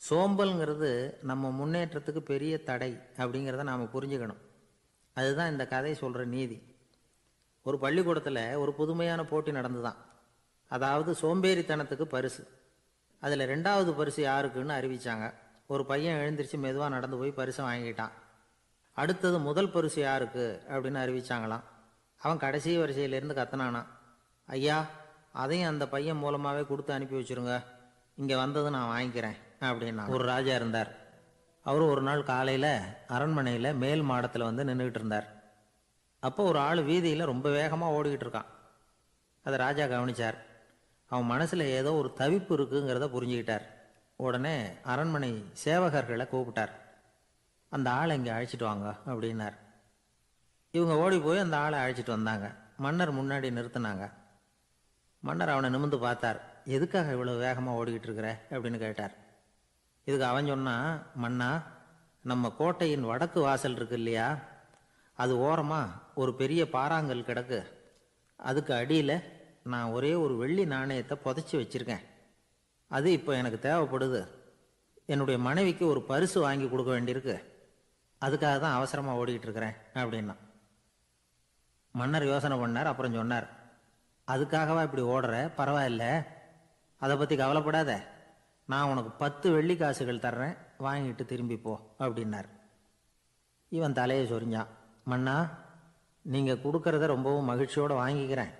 சோம்பல்ங்கிறது நம்ம முன்னேற்றத்துக்கு பெரிய தடை அப்படிங்கிறத நாம் புரிஞ்சுக்கணும். அதுதான் இந்த கதை சொல்கிற நீதி. ஒரு பள்ளிக்கூடத்தில் ஒரு புதுமையான போட்டி நடந்துதான். அதாவது சோம்பேறித்தனத்துக்கு பரிசு. அதில் 2வது பரிசு யாருக்குன்னு அறிவித்தாங்க. ஒரு பையன் எழுந்திரிச்சு மெதுவாக நடந்து போய் பரிசை வாங்கிட்டான். அடுத்தது முதல் பரிசு யாருக்கு அப்படின்னு அறிவிச்சாங்களாம். அவன் கடைசி வரிசையிலேருந்து கத்தனானான், ஐயா அதையும் அந்த பையன் மூலமாகவே கொடுத்து அனுப்பி வச்சுருங்க, இங்கே வந்தது நான் வாங்கிக்கிறேன் அப்படின்னா. ஒரு ராஜா இருந்தார். அவர் ஒரு நாள் காலையில் அரண்மனையில் மேல் மாடத்தில் வந்து நின்றுக்கிட்டு இருந்தார். அப்போ ஒரு ஆள் வீதியில் ரொம்ப வேகமாக ஓடிக்கிட்டு இருக்கான். அதை ராஜா கவனித்தார். அவன் மனசில் ஏதோ ஒரு தவிப்பு இருக்குங்கிறத புரிஞ்சுக்கிட்டார். உடனே அரண்மனை சேவகர்களை கூப்பிட்டார். அந்த ஆளை இங்கே அழைச்சிட்டு வாங்க அப்படின்னார். இவங்க ஓடி போய் அந்த ஆளை அழைச்சிட்டு வந்தாங்க. மன்னர் முன்னாடி நிறுத்தினாங்க. மன்னர் அவனை நிமிர்ந்து பார்த்தார். எதுக்காக இவ்வளோ வேகமாக ஓடிக்கிட்டு இருக்கிற அப்படின்னு கேட்டார். இதுக்கு அவன் சொன்னான், மன்னா நம்ம கோட்டையின் வடக்கு வாசல் இருக்கு இல்லையா, அது ஓரமாக ஒரு பெரிய பாறாங்கல் கிடக்கு. அதுக்கு அடியில் நான் ஒரே ஒரு வெள்ளி நாணயத்தை புதைச்சி வச்சுருக்கேன். அது இப்போ எனக்கு தேவைப்படுது. என்னுடைய மனைவிக்கு ஒரு பரிசு வாங்கி கொடுக்க வேண்டியிருக்கு. அதுக்காக தான் அவசரமாக ஓடிக்கிட்டு இருக்கிறேன் அப்படின்னா. மன்னர் யோசனை பண்ணார். அப்புறம் சொன்னார், அதுக்காகவா இப்படி ஓடுற? பரவாயில்ல, அதை பற்றி கவலைப்படாத. நான் உனக்கு 10 வெள்ளி காசுகள் தர்றேன், வாங்கிட்டு திரும்பி போ அப்படின்னார். இவன் தலையை சொரிஞ்சான். மன்னா நீங்கள் கொடுக்கறத ரொம்பவும் மகிழ்ச்சியோடு வாங்கிக்கிறேன்.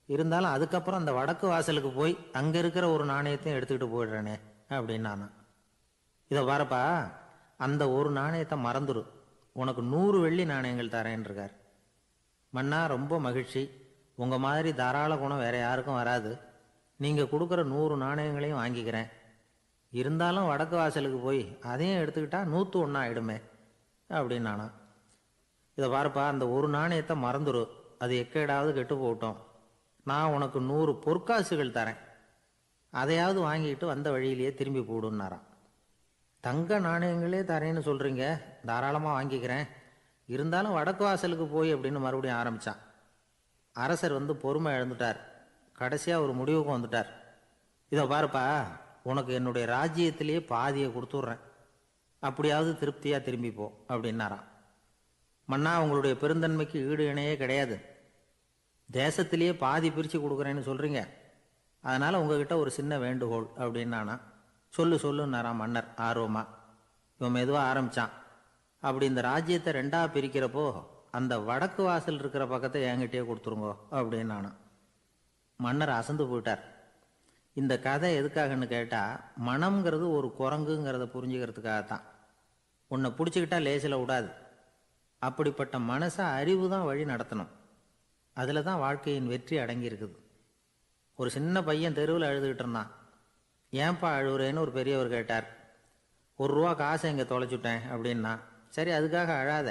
இருந்தாலும் அதுக்கப்புறம் அந்த வடக்கு வாசலுக்கு போய் அங்கே இருக்கிற ஒரு நாணயத்தையும் எடுத்துக்கிட்டு போயிடுறேனே அப்படின்னு நான். இதை பாருப்பா, அந்த ஒரு நாணயத்தை மறந்துடு, உனக்கு 100 வெள்ளி நாணயங்கள் தரேன் இருக்கார். மன்னா ரொம்ப மகிழ்ச்சி, உங்கள் மாதிரி தாராள குணம் வேற யாருக்கும் வராது. நீங்கள் கொடுக்குற 100 நாணயங்களையும் வாங்கிக்கிறேன். இருந்தாலும் வடக்கு வாசலுக்கு போய் அதையும் எடுத்துக்கிட்டா 101 ஆகிடுமே அப்படின்னு நானா. இதை பாருப்பா, அந்த ஒரு நாணயத்தை மறந்துடு, அது எக்கேடாவது கெட்டு போகட்டும். நான் உனக்கு 100 பொற்காசுகள் தரேன், அதையாவது வாங்கிட்டு வந்த வழியிலேயே திரும்பி போடுன்னாரான். தங்க நாணயங்களே தரேன்னு சொல்கிறீங்க, தாராளமாக வாங்கிக்கிறேன். இருந்தாலும் வடக்கு வாசலுக்கு போய் அப்படின்னு மறுபடியும் ஆரம்பித்தான். அரசர் வந்து பொறுமை இழந்துட்டார். கடைசியாக ஒரு முடிவுக்கு வந்துட்டார். இதை பாருப்பா, உனக்கு என்னுடைய ராஜ்யத்திலேயே பாதியை கொடுத்துட்றேன், அப்படியாவது திருப்தியாக திரும்பிப்போ அப்படின்னாராம். மன்னா உங்களுடைய பெருந்தன்மைக்கு ஈடு இணையே கிடையாது. தேசத்திலேயே பாதி பிரித்து கொடுக்குறேன்னு சொல்கிறீங்க, அதனால் உங்ககிட்ட ஒரு சின்ன வேண்டுகோள் அப்படின்னானா. சொல்லுன்னாராம் மன்னர் ஆர்வமாக. இவன் மெதுவாக ஆரம்பித்தான். அப்படி இந்த ராஜ்யத்தை 2ஆக பிரிக்கிறப்போ அந்த வடக்கு வாசல் இருக்கிற பக்கத்தை என்கிட்டயே கொடுத்துருங்கோ அப்படின்னு நானா. மன்னர் அசந்து போயிட்டார். இந்த கதை எதுக்காகன்னு கேட்டால், மனம்ங்கிறது ஒரு குரங்குங்கிறத புரிஞ்சுக்கிறதுக்காகத்தான். உன்னை பிடிச்சிக்கிட்டா லேசில் விடாது. அப்படிப்பட்ட மனசை அறிவு தான் வழி நடத்தணும். அதில் தான் வாழ்க்கையின் வெற்றி அடங்கியிருக்குது. ஒரு சின்ன பையன் தெருவில் அழுதுகிட்டு இருந்தான். ஏன்பா அழுகுறேன்னு ஒரு பெரியவர் கேட்டார். ₹1 காசை இங்கே தொலைச்சுட்டேன் அப்படின்னா. சரி, அதுக்காக அழாத,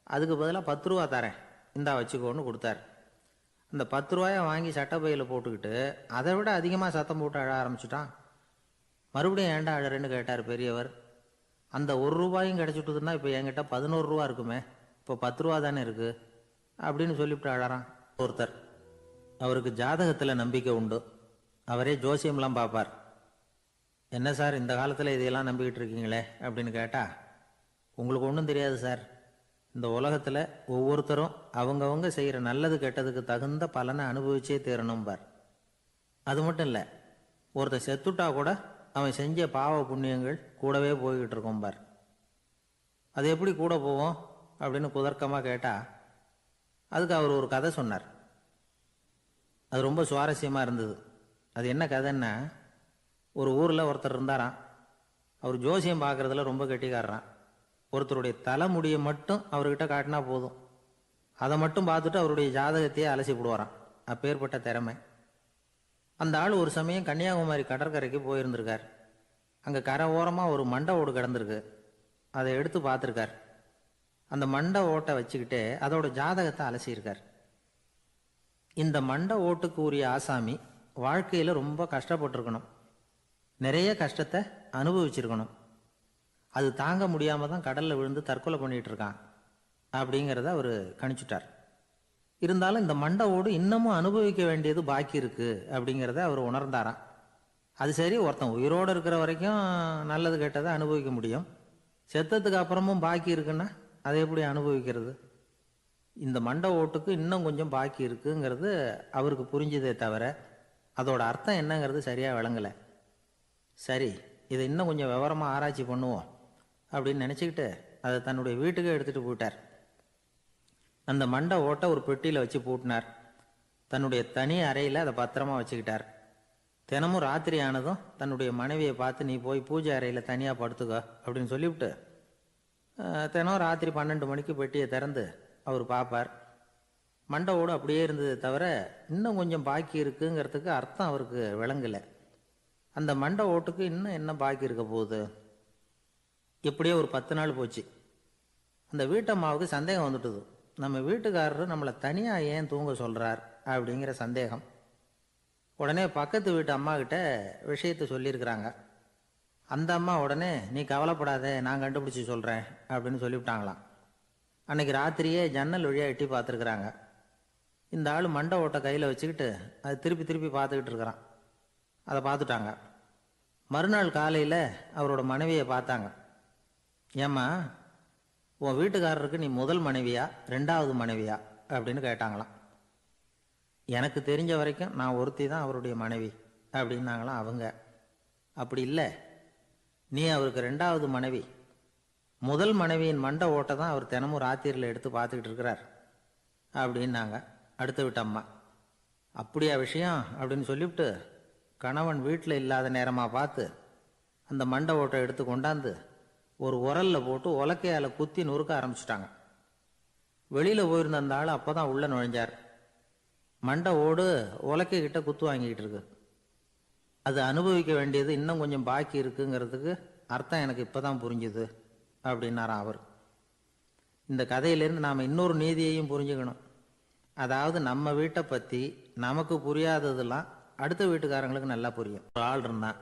அதுக்கு பதிலாக 10 ரூபா தரேன், இந்தா வச்சுக்கோன்னு கொடுத்தார். அந்த 10 ரூபாயை வாங்கி சட்டப்பையில் போட்டுக்கிட்டு அதை விட அதிகமாக சத்தம் போட்டு அழ ஆரம்பிச்சுட்டான். மறுபடியும் ஏன்டா அழறேன்னு கேட்டார் பெரியவர். அந்த ₹1 கிடைச்சிட்டுதுன்னா இப்போ என்கிட்ட 11 ரூபா இருக்குமே, இப்போ 10 ரூபா தானே இருக்குது அப்படின்னு சொல்லிவிட்டு அழறான் ஒருத்தர். அவருக்கு ஜாதகத்தில் நம்பிக்கை உண்டு. அவரே ஜோசியம்லாம் பார்ப்பார். என்ன சார் இந்த காலத்தில் இதையெல்லாம் நம்பிக்கிட்டு இருக்கீங்களே அப்படின்னு கேட்டால், உங்களுக்கு ஒன்றும் தெரியாது சார். இந்த உலகத்தில் ஒவ்வொருத்தரும் அவங்கவங்க செய்கிற நல்லது கெட்டதுக்கு தகுந்த பலனை அனுபவிச்சே தீரணும்பார். அது மட்டும் இல்லை, ஒருத்தர் செத்துட்டா கூட அவன் செஞ்ச பாவ புண்ணியங்கள் கூடவே போய்கிட்டு இருக்கோம்பார். அது எப்படி கூட போவோம் அப்படின்னு குதர்க்கமாக கேட்டால், அதுக்கு அவர் ஒரு கதை சொன்னார். அது ரொம்ப சுவாரஸ்யமாக இருந்தது. அது என்ன கதைன்னா, ஒரு ஊரில் ஒருத்தர் இருந்தாராம். அவர் ஜோசியம் பார்க்குறதுல ரொம்ப கெட்டிக்காரரான். ஒருத்தருடைய தலைமுடியை மட்டும் அவர்கிட்ட காட்டினா போதும், அதை மட்டும் பார்த்துட்டு அவருடைய ஜாதகத்தையே அலசி விடுவாராம். அப்பேற்பட்ட திறமை. அந்த ஆள் ஒரு சமயம் கன்னியாகுமரி கடற்கரைக்கு போயிருந்திருக்கார். அங்கே கரை ஓரமாக ஒரு மண்டை ஓடு கிடந்திருக்கு. அதை எடுத்து பார்த்துருக்கார். அந்த மண்டை ஓட்டை வச்சுக்கிட்டே அதோட ஜாதகத்தை அலசியிருக்கார். இந்த மண்டை ஓட்டுக்கு உரிய ஆசாமி வாழ்க்கையில் ரொம்ப கஷ்டப்பட்டிருக்கணும், நிறைய கஷ்டத்தை அனுபவிச்சிருக்கணும். அது தாங்க முடியாமல் தான் கடலில் விழுந்து தற்கொலை பண்ணிகிட்டு இருக்கான் அப்படிங்கிறத அவர் கணிச்சுட்டார். இருந்தாலும் இந்த மண்டை ஓடு இன்னமும் அனுபவிக்க வேண்டியது பாக்கி இருக்குது அப்படிங்கிறத அவர் உணர்ந்தாராம். அது சரி, ஒருத்தன் உயிரோடு இருக்கிற வரைக்கும் நல்லது கெட்டதை அனுபவிக்க முடியும். செத்ததுக்கு அப்புறமும் பாக்கி இருக்குன்னா அதை எப்படி அனுபவிக்கிறது? இந்த மண்டை ஓட்டுக்கு இன்னும் கொஞ்சம் பாக்கி இருக்குங்கிறது அவருக்கு புரிஞ்சதே தவிர அதோட அர்த்தம் என்னங்கிறது சரியாக விளங்கலை. சரி, இதை இன்னும் கொஞ்சம் விவரமாக ஆராய்ச்சி பண்ணுவோம் அப்படின்னு நினச்சிக்கிட்டு அதை தன்னுடைய வீட்டுக்கு எடுத்துகிட்டு போயிட்டார். அந்த மண்டை ஓட்டை ஒரு பெட்டியில் வச்சு பூட்டினார். தன்னுடைய தனி அறையில் அதை பத்திரமா வச்சுக்கிட்டார். தினமும் ராத்திரி ஆனதும் தன்னுடைய மனைவியை பார்த்து, நீ போய் பூஜை அறையில் தனியாக படுத்துக்கோ அப்படின்னு சொல்லிவிட்டு தினம் ராத்திரி 12 மணிக்கு பெட்டியை திறந்து அவர் பார்ப்பார். மண்டை ஓடு அப்படியே இருந்தது தவிர இன்னும் கொஞ்சம் பாக்கி இருக்குங்கிறதுக்கு அர்த்தம் அவருக்கு விளங்கலை. அந்த மண்டை ஓட்டுக்கு இன்னும் என்ன பாக்கி இருக்க போகுது? இப்படியே ஒரு 10 நாள் போச்சு. அந்த வீட்டம்மாவுக்கு சந்தேகம் வந்துட்டுது. நம்ம வீட்டுக்காரர் நம்மளை தனியாக ஏன் தூங்க சொல்கிறார் அப்படிங்கிற சந்தேகம். உடனே பக்கத்து வீட்டு அம்மா கிட்ட விஷயத்தை சொல்லியிருக்கிறாங்க. அந்த அம்மா உடனே, நீ கவலைப்படாத, நான் கண்டுபிடிச்சி சொல்கிறேன் அப்படின்னு சொல்லிவிட்டாங்களாம். அன்னைக்கு ராத்திரியே ஜன்னல் வழியாக எட்டி பார்த்துருக்குறாங்க. இந்த ஆள் மண்டை ஓட்டை கையில் வச்சுக்கிட்டு அது திருப்பி திருப்பி பார்த்துக்கிட்டு இருக்கிறான். அதை பார்த்துட்டாங்க. மறுநாள் காலையில் அவரோட மனைவியை பார்த்தாங்க. ஏம்மா, உன் வீட்டுக்காரருக்கு நீ முதல் மனைவியா 2வது மனைவியா அப்படின்னு கேட்டாங்களாம். எனக்கு தெரிஞ்ச வரைக்கும் நான் ஒருத்தி தான் அவருடைய மனைவி அப்படின்னாங்களாம் அவங்க. அப்படி இல்லை, நீ அவருக்கு 2வது மனைவி. முதல் மனைவியின் மண்டை ஓட்டை தான் அவர் தினமும் ராத்திரியில் எடுத்து பார்த்துக்கிட்டு இருக்கிறார் அப்படின்னாங்க அடுத்த வீட்டு அம்மா. அப்படியா விஷயம் அப்படின்னு சொல்லிவிட்டு கணவன் வீட்டில் இல்லாத நேரமாக பார்த்து அந்த மண்டை ஓட்டை எடுத்து கொண்டாந்து ஒரு உரலில் போட்டு உலக்கையால் குத்தி நொறுக்க ஆரம்பிச்சிட்டாங்க. வெளியில் போயிருந்த அந்த ஆள் அப்போ தான் உள்ளே நுழைஞ்சார். மண்டை ஓடு உலக்கைக்கிட்ட குத்து வாங்கிக்கிட்டு இருக்கு. அது அனுபவிக்க வேண்டியது இன்னும் கொஞ்சம் பாக்கி இருக்குங்கிறதுக்கு அர்த்தம் எனக்கு இப்போ தான் புரிஞ்சுது அப்படின்னாராம் அவர். இந்த கதையிலேருந்து நாம் இன்னொரு நீதியையும் புரிஞ்சுக்கணும். அதாவது நம்ம வீட்டை பற்றி நமக்கு புரியாததெல்லாம் அடுத்த வீட்டுக்காரங்களுக்கு நல்லா புரியும். ஒரு ஆள் இருந்தான்.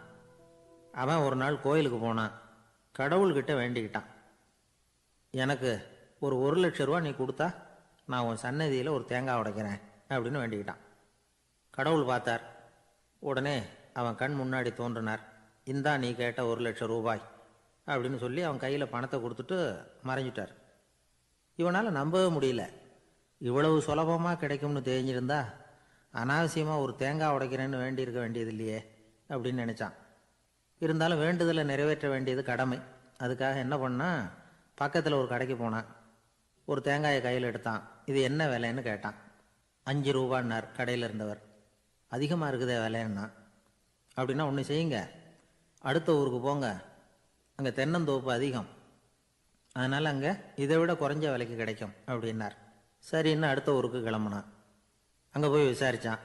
அவன் ஒரு நாள் கோயிலுக்கு போனான். கடவுள்கிட்ட வேண்டிக்கிட்டான், எனக்கு ஒரு 1,00,000 ரூபா நீ கொடுத்தா நான் உன் சன்னதியில் ஒரு தேங்காய் உடைக்கிறேன் அப்படின்னு வேண்டிக்கிட்டான். கடவுள் பார்த்தார். உடனே அவன் கண் முன்னாடி தோன்றினார். இந்தா நீ கேட்ட 1,00,000 ரூபாய் அப்படின்னு சொல்லி அவன் கையில் பணத்தை கொடுத்துட்டு மறைஞ்சிட்டார். இவனால் நம்பவே முடியல. இவ்வளவு சுலபமாக கிடைக்கும்னு தெரிஞ்சிருந்தா அனாவசியமாக ஒரு தேங்காய் உடைக்கிறேன்னு வேண்டியிருக்க வேண்டியது இல்லையே அப்படின்னு நினச்சான். இருந்தாலும் வேண்டுதலை நிறைவேற்ற வேண்டியது கடமை. அதுக்காக என்ன பண்ணான், பக்கத்தில் ஒரு கடைக்கு போனான். ஒரு தேங்காயை கையில் எடுத்தான். இது என்ன விலைன்னு கேட்டான். 5 ரூபான்னார் கடையில் இருந்தவர். அதிகமாக இருக்குதே விலைன்னா. அப்படின்னா ஒன்று செய்யுங்க, அடுத்த ஊருக்கு போங்க, அங்கே தென்னந்தோப்பு அதிகம், அதனால் அங்கே இதை விட குறைஞ்ச விலைக்கு கிடைக்கும் அப்படின்னார். சரின்னு அடுத்த ஊருக்கு கிளம்புனான். அங்கே போய் விசாரித்தான்.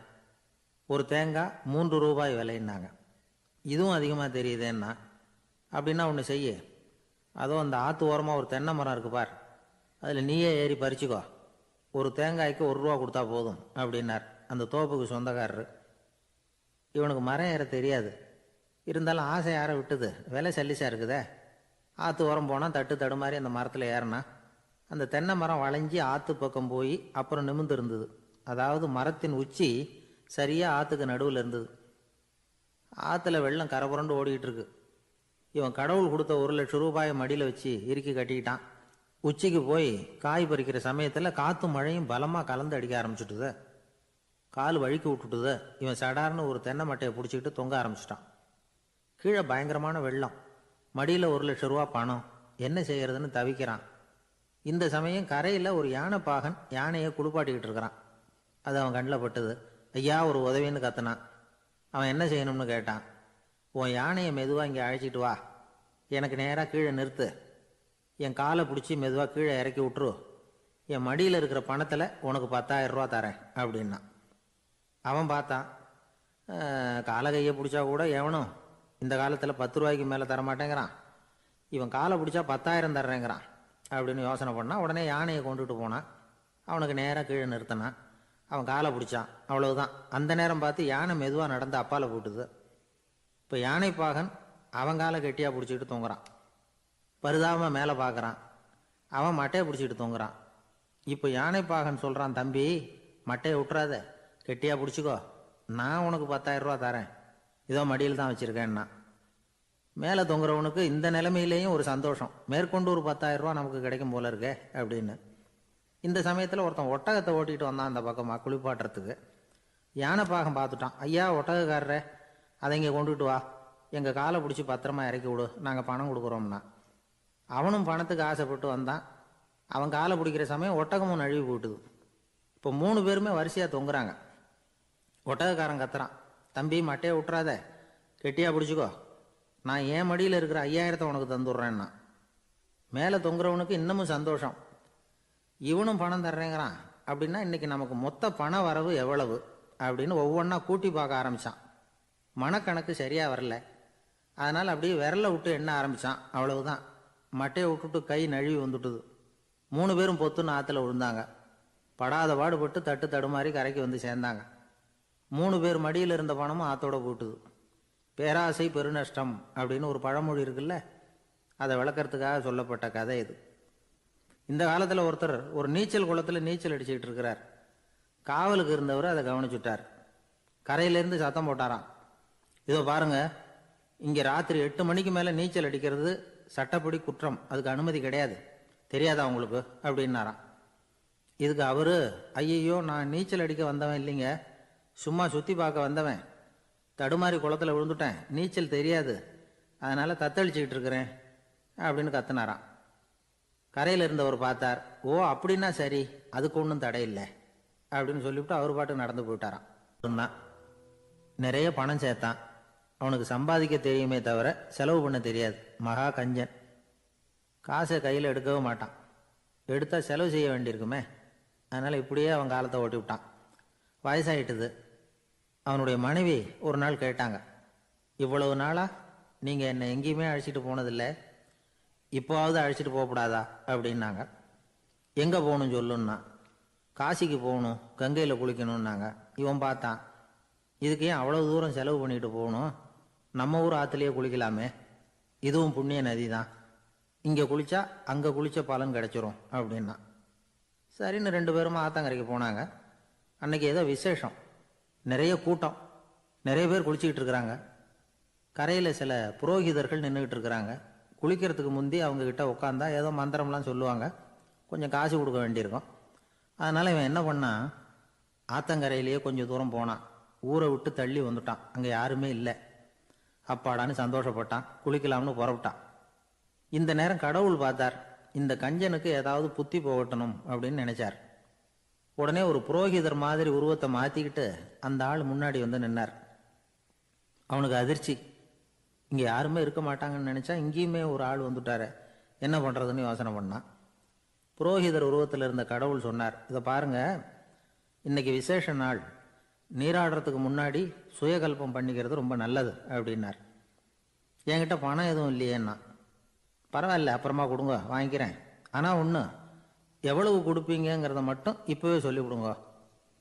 ஒரு தேங்காய் 3 ரூபாய் விலைன்னாங்க. இதுவும் அதிகமாக தெரியுதேன்னா, அப்படின்னா ஒன்று செய்ய, அதுவும் அந்த ஆற்று ஓரமாக ஒரு தென்னை மரம் இருக்கு பார், அதில் நீயே ஏறி பறிச்சுக்கோ, ஒரு தேங்காய்க்கு 1 ரூபா கொடுத்தா போதும் அப்படின்னார் அந்த தோப்புக்கு சொந்தக்காரரு. இவனுக்கு மரம் ஏற தெரியாது, இருந்தாலும் ஆசை யாரை விட்டுது, விலை சல்லிசா இருக்குதே. ஆற்று ஓரம் போனால் தட்டு தடுமாறி அந்த மரத்தில் ஏறினா அந்த தென்னை மரம் வளைஞ்சி ஆற்று பக்கம் போய் அப்புறம் நிமிர்ந்து இருந்தது. அதாவது மரத்தின் உச்சி சரியாக ஆற்றுக்கு நடுவில் இருந்தது. ஆற்றுல வெள்ளம் கரை புரண்டு ஓடிக்கிட்டு இருக்கு. இவன் கடவுள் கொடுத்த 1 லட்சம் ரூபாயை மடியில் வச்சு இறுக்கி கட்டிக்கிட்டான். உச்சிக்கு போய் காய் பறிக்கிற சமயத்தில் காற்றும் மழையும் பலமாக கலந்து அடிக்க ஆரம்பிச்சுட்டுது. கால் வழுக்கி விட்டுட்டுது. இவன் சடார்னு ஒரு தென்னை மட்டையை பிடிச்சிக்கிட்டு தொங்க ஆரம்பிச்சிட்டான். கீழே பயங்கரமான வெள்ளம், மடியில் 1 லட்சம் ரூபா பணம், என்ன செய்யறதுன்னு தவிக்கிறான். இந்த சமயம் கரையில் ஒரு யானைப்பாகன் யானையை குளிப்பாட்டிக்கிட்டு இருக்கிறான். அது அவன் கண்ணில் பட்டுது. ஐயா ஒரு உதவின்னு கத்துனான். அவன் என்ன செய்யணும்னு கேட்டான். உன் யானையை மெதுவாக இங்கே அழைச்சிட்டு வா, எனக்கு நேராக கீழே நிறுத்து, என் காலை பிடிச்சி மெதுவாக கீழே இறக்கி விட்டுரு, என் மடியில் இருக்கிற பணத்தில் உனக்கு 10,000 ரூபா தரேன் அப்படின்னா. அவன் பார்த்தான், காலை கையை பிடிச்சா கூட எவனும் இந்த காலத்தில் 10 ரூபாய்க்கு மேலே தரமாட்டேங்கிறான், இவன் காலை பிடிச்சா 10,000 தர்றேங்கிறான் அப்படின்னு யோசனை பண்ணான். உடனே யானையை கொண்டுட்டு போனான். அவனுக்கு நேராக கீழே நிறுத்தினான். அவன் காலை பிடிச்சான். அவ்வளவுதான். அந்த நேரம் பார்த்து யானை மெதுவாக நடந்து அப்பால போட்டுது. இப்போ யானைப்பாகன் அவன் காலை கெட்டியாக பிடிச்சிக்கிட்டு தொங்குறான். பரிதாபமாக மேலே பார்க்குறான். அவன் மட்டையை பிடிச்சிக்கிட்டு தொங்குறான். இப்போ யானைப்பாகன் சொல்கிறான், தம்பி மட்டையை விட்டுறாத, கெட்டியாக பிடிச்சிக்கோ, நான் உனக்கு 10,000 ரூபா தரேன், இதோ மடியில் தான் வச்சுருக்கேன்னா. மேலே தொங்குறவனுக்கு இந்த நிலைமையிலேயும் ஒரு சந்தோஷம், மேற்கொண்டு ஒரு 10,000 ரூபா நமக்கு கிடைக்கும் போல இருக்கே அப்படின்னு. இந்த சமயத்தில் ஒருத்தன் ஒட்டகத்தை ஓட்டிகிட்டு வந்தான் அந்த பக்கமாக குளிப்பாட்டுறதுக்கு. யானைப்பாகன் பார்த்துட்டான். ஐயா ஒட்டகக்காரரே, அதை இங்கே கொண்டுட்டு வா, எங்கள் காலை பிடிச்சி பத்திரமா இறக்கி விடு, நாங்கள் பணம் கொடுக்குறோம்னா. அவனும் பணத்துக்கு ஆசைப்பட்டு வந்தான். அவன் காலை பிடிக்கிற சமயம் ஒட்டகமும் நழுவி போட்டுது. இப்போ 3 பேருமே வரிசையாக தொங்குறாங்க. ஒட்டகக்காரன் கத்துறான், தம்பி மட்டையை விட்டுறாத, கெட்டியாக பிடிச்சிக்கோ, நான் என் மடியில் இருக்கிற 5,000 உனக்கு தந்துடுறேன்னா. மேலே தொங்குறவனுக்கு இன்னமும் சந்தோஷம், இவனும் பணம் தர்றேங்கிறான் அப்படின்னா இன்னைக்கு நமக்கு மொத்த பண வரவு எவ்வளவு அப்படின்னு ஒவ்வொன்றா கூட்டி பார்க்க ஆரம்பித்தான். மனக்கணக்கு சரியாக வரல. அதனால் அப்படியே விரலை விட்டு எண்ண ஆரம்பித்தான். அவ்வளவுதான். மட்டையை விட்டுட்டு கை நழுவி வந்துட்டுது. 3 பேரும் பொத்துன்னு ஆற்றுல விழுந்தாங்க. படாத பாடுபட்டு தட்டு தடுமாறி கரைக்கு வந்து சேர்ந்தாங்க. 3 பேர் மடியில் இருந்த பணமும் ஆற்றோட போட்டுது. பேராசை பெருநஷ்டம் அப்படின்னு ஒரு பழமொழி இருக்குல்ல, அதை விளக்கறதுக்காக சொல்லப்பட்ட கதை இது. இந்த காலத்தில் ஒருத்தர் ஒரு நீச்சல் குளத்தில் நீச்சல் அடிச்சுக்கிட்டு இருக்கிறார். காவலுக்கு இருந்தவர் அதை கவனிச்சுட்டார். கரையிலேருந்து சத்தம் போட்டாராம், இதோ பாருங்க, இங்கே ராத்திரி 8 மணிக்கு மேலே நீச்சல் அடிக்கிறது சட்டப்படி குற்றம், அதுக்கு அனுமதி கிடையாது, தெரியாதா உங்களுக்கு அப்படின்னாராம். இதுக்கு அவரு, ஐயையோ நான் நீச்சல் அடிக்க வந்தவன் இல்லைங்க, சும்மா சுற்றி பார்க்க வந்தவன், தடுமாறி குளத்தில் விழுந்துட்டேன், நீச்சல் தெரியாது, அதனால் தத்தளிச்சுக்கிட்டு இருக்கிறேன் அப்படின்னு கத்துனாராம். கரையில் இருந்தவர் பார்த்தார். ஓ அப்படின்னா சரி, அதுக்கு ஒன்றும் தடை இல்லை அப்படின்னு சொல்லிவிட்டு அவர் பாட்டு நடந்து போயிட்டாராம். சொன்னான், நிறைய பணம் சேர்த்தான், அவனுக்கு சம்பாதிக்க தெரியுமே தவிர செலவு பண்ண தெரியாது, மகா கஞ்சன். காசை கையில் எடுக்கவே மாட்டான், எடுத்தால் செலவு செய்ய வேண்டியிருக்குமே, அதனால் இப்படியே அவன் காலத்தை ஓட்டி விட்டான். வயசாயிட்டுது. அவனுடைய மனைவி ஒரு நாள் கேட்டாங்க, இவ்வளவு நாளாக நீங்கள் என்னை எங்கேயுமே அழைச்சிட்டு போனதில்லை, இப்போவாவது அழைச்சிட்டு போகக்கூடாதா அப்படின்னாங்க. எங்கே போகணும் சொல்லுன்னா. காசிக்கு போகணும், கங்கையில் குளிக்கணும்னாங்க. இவன் பார்த்தான், இதுக்கு ஏன் அவ்வளோ தூரம் செலவு பண்ணிட்டு போகணும், நம்ம ஊர் ஆற்றுலையே குளிக்கலாமே, இதுவும் புண்ணிய நதி தான், இங்கே குளித்தா அங்கே குளித்த பலன் கிடைச்சிரும் அப்படின்னா. சரின்னு 2 பேரும் ஆத்தங்கரைக்கு போனாங்க. அன்னைக்கு ஏதோ விசேஷம், நிறைய கூட்டம், நிறைய பேர் குளிச்சுக்கிட்டு இருக்கிறாங்க. கரையில் சில புரோகிதர்கள் நின்றுக்கிட்டு இருக்கிறாங்க. குளிக்கிறதுக்கு முந்தி அவங்கக்கிட்ட உட்காந்தா ஏதோ மந்திரம்லாம் சொல்லுவாங்க, கொஞ்சம் காசு கொடுக்க வேண்டியிருக்கும். அதனால் இவன் என்ன பண்ணான், ஆத்தங்கரையிலேயே கொஞ்சம் தூரம் போனான், ஊரை விட்டு தள்ளி வந்துட்டான், அங்கே யாருமே இல்லை. அப்பாடான்னு சந்தோஷப்பட்டான், குளிக்கலாம்னு புறப்பட்டான். இந்த நேரம் கடவுள் பார்த்தார், இந்த கஞ்சனுக்கு ஏதாவது புத்தி போகட்டணும் அப்படின்னு நினைச்சார். உடனே ஒரு புரோகிதர் மாதிரி உருவத்தை மாற்றிக்கிட்டு அந்த ஆள் முன்னாடி வந்து நின்னார். அவனுக்கு அதிர்ச்சி. இங்கே யாருமே இருக்க மாட்டாங்கன்னு நினச்சா இங்கேயுமே ஒரு ஆள் வந்துட்டாரு, என்ன பண்ணுறதுன்னு யோசனை பண்ணான். புரோகிதர் உருவத்தில் இருந்த கடவுள் சொன்னார், இதை பாருங்க, இன்னைக்கு விசேஷ நாள், நீராடுறதுக்கு முன்னாடி சுயகல்பம் பண்ணிக்கிறது ரொம்ப நல்லது அப்படின்னார். என்கிட்ட பணம் எதுவும் இல்லையேன்னா. பரவாயில்ல, அப்புறமா கொடுங்க, வாங்கிக்கிறேன். ஆனால் ஒன்று, எவ்வளவு கொடுப்பீங்கிறத மட்டும் இப்போவே சொல்லிவிடுங்க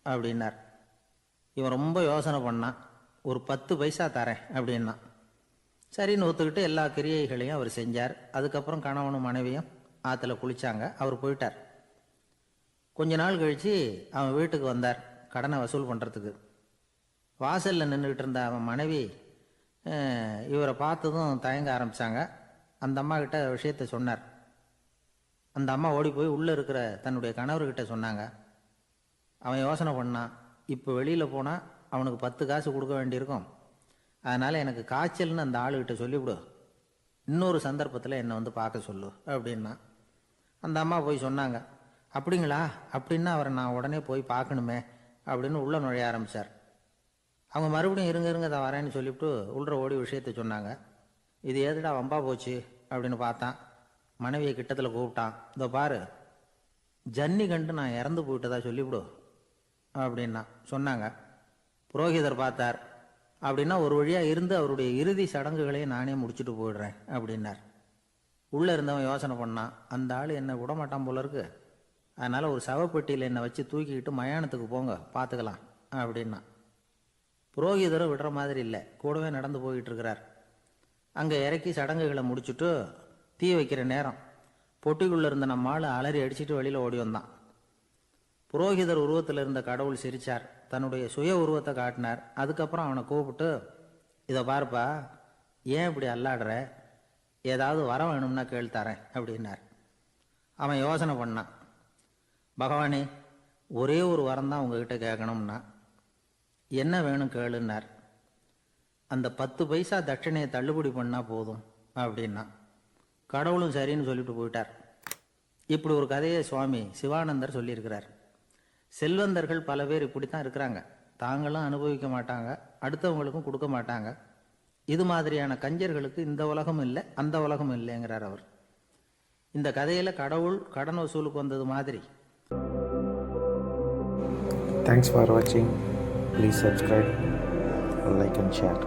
அப்படின்னார். இவன் ரொம்ப யோசனை பண்ணான். ஒரு 10 பைசா தரேன் அப்படின்னா. சரின்னு ஒத்துக்கிட்டு எல்லா கிரியைகளையும் அவர் செஞ்சார். அதுக்கப்புறம் கணவனும் மனைவியும் ஆற்றுல குளிச்சாங்க. அவர் போயிட்டார். கொஞ்ச நாள் கழித்து அவன் வீட்டுக்கு வந்தார் கடனை வசூல் பண்ணுறதுக்கு. வாசலில் நின்றுக்கிட்டு இருந்த அவன் மனைவி இவரை பார்த்ததும் தயங்க ஆரம்பித்தாங்க. அந்த அம்மா கிட்ட விஷயத்த சொன்னார். அந்த அம்மா ஓடி போய் உள்ளே இருக்கிற தன்னுடைய கணவர்கிட்ட சொன்னாங்க. அவன் யோசனை பண்ணான், இப்போ வெளியில் போனால் அவனுக்கு 10 காசு கொடுக்க வேண்டியிருக்கும், அதனால் எனக்கு காய்ச்சல்னு அந்த ஆளுகிட்ட சொல்லிவிடு, இன்னொரு சந்தர்ப்பத்தில் என்னை வந்து பார்க்க சொல்லு அப்படின்னா. அந்த அம்மா போய் சொன்னாங்க. அப்படிங்களா, அப்படின்னா அவரை நான் உடனே போய் பார்க்கணுமே அப்படின்னு உள்ளே நுழைய ஆரம்பித்தார். அவங்க மறுபடியும் இருங்க தான் வரேன்னு சொல்லிவிட்டு உள்ள ஓடி விஷயத்த சொன்னாங்க. இது ஏதுடா வம்பா போச்சு அப்படின்னு பார்த்தான். மனைவியை கிட்டத்தில் கூப்பிட்டான். இதோ பாரு, ஜன்னி கண்டு நான் இறந்து போயிட்டதா சொல்லிவிடு அப்படின்னா சொன்னாங்க. புரோகிதர் பார்த்தார். அப்படின்னா ஒரு வழியாக இருந்து அவருடைய இறுதி சடங்குகளையும் நானே முடிச்சுட்டு போயிடுறேன் அப்படின்னார். உள்ளே இருந்தவன் யோசனை பண்ணான், அந்த ஆள் என்னை விடமாட்டான் போல இருக்கு, அதனால் ஒரு சவப்பெட்டியில் என்னை வச்சு தூக்கிக்கிட்டு மயானத்துக்கு போங்க, பார்த்துக்கலாம் அப்படின்னா. புரோகிதரும் விடுற மாதிரி இல்லை, கூடவே நடந்து போயிட்டு இருக்கிறார். அங்கே இறக்கி சடங்குகளை முடிச்சுட்டு தீ வைக்கிற நேரம் பொட்டிக்குள்ளே இருந்த நம்ம ஆள் அலறி அடிச்சுட்டு வெளியில் ஓடி வந்தான். புரோகிதர் உருவத்தில் இருந்த கடவுள் சிரிச்சார், தன்னுடைய சுய உருவத்தை காட்டினார். அதுக்கப்புறம் அவனை கூப்பிட்டு, இதை பாருப்பா, ஏன் இப்படி அல்லாடுற, ஏதாவது வர வேணும்னா கேள் தரேன் அப்படின்னார். அவன் யோசனை பண்ணான். பகவானே, ஒரே ஒரு வரம் தான் உங்ககிட்ட கேட்கணும்னா. என்ன வேணும் கேளுன்னார். அந்த 10 பைசா தட்சணையை தள்ளுபடி பண்ணால் போதும் அப்படின்னா. கடவுளும் சரின்னு சொல்லிட்டு போயிட்டார். இப்படி ஒரு கதையை சுவாமி சிவானந்தர் சொல்லியிருக்கிறார். செல்வந்தர்கள் பல பேர் இப்படித்தான் இருக்கிறாங்க. தாங்களும் அனுபவிக்க மாட்டாங்க, அடுத்தவங்களுக்கும் கொடுக்க மாட்டாங்க. இது மாதிரியான கஞ்சர்களுக்கு இந்த உலகம் இல்லை, அந்த உலகம் இல்லைங்கிறார் அவர். இந்த கதையில் கடவுள் கடன் வசூலுக்கு வந்தது மாதிரி. Thanks for watching. Please subscribe, like and share.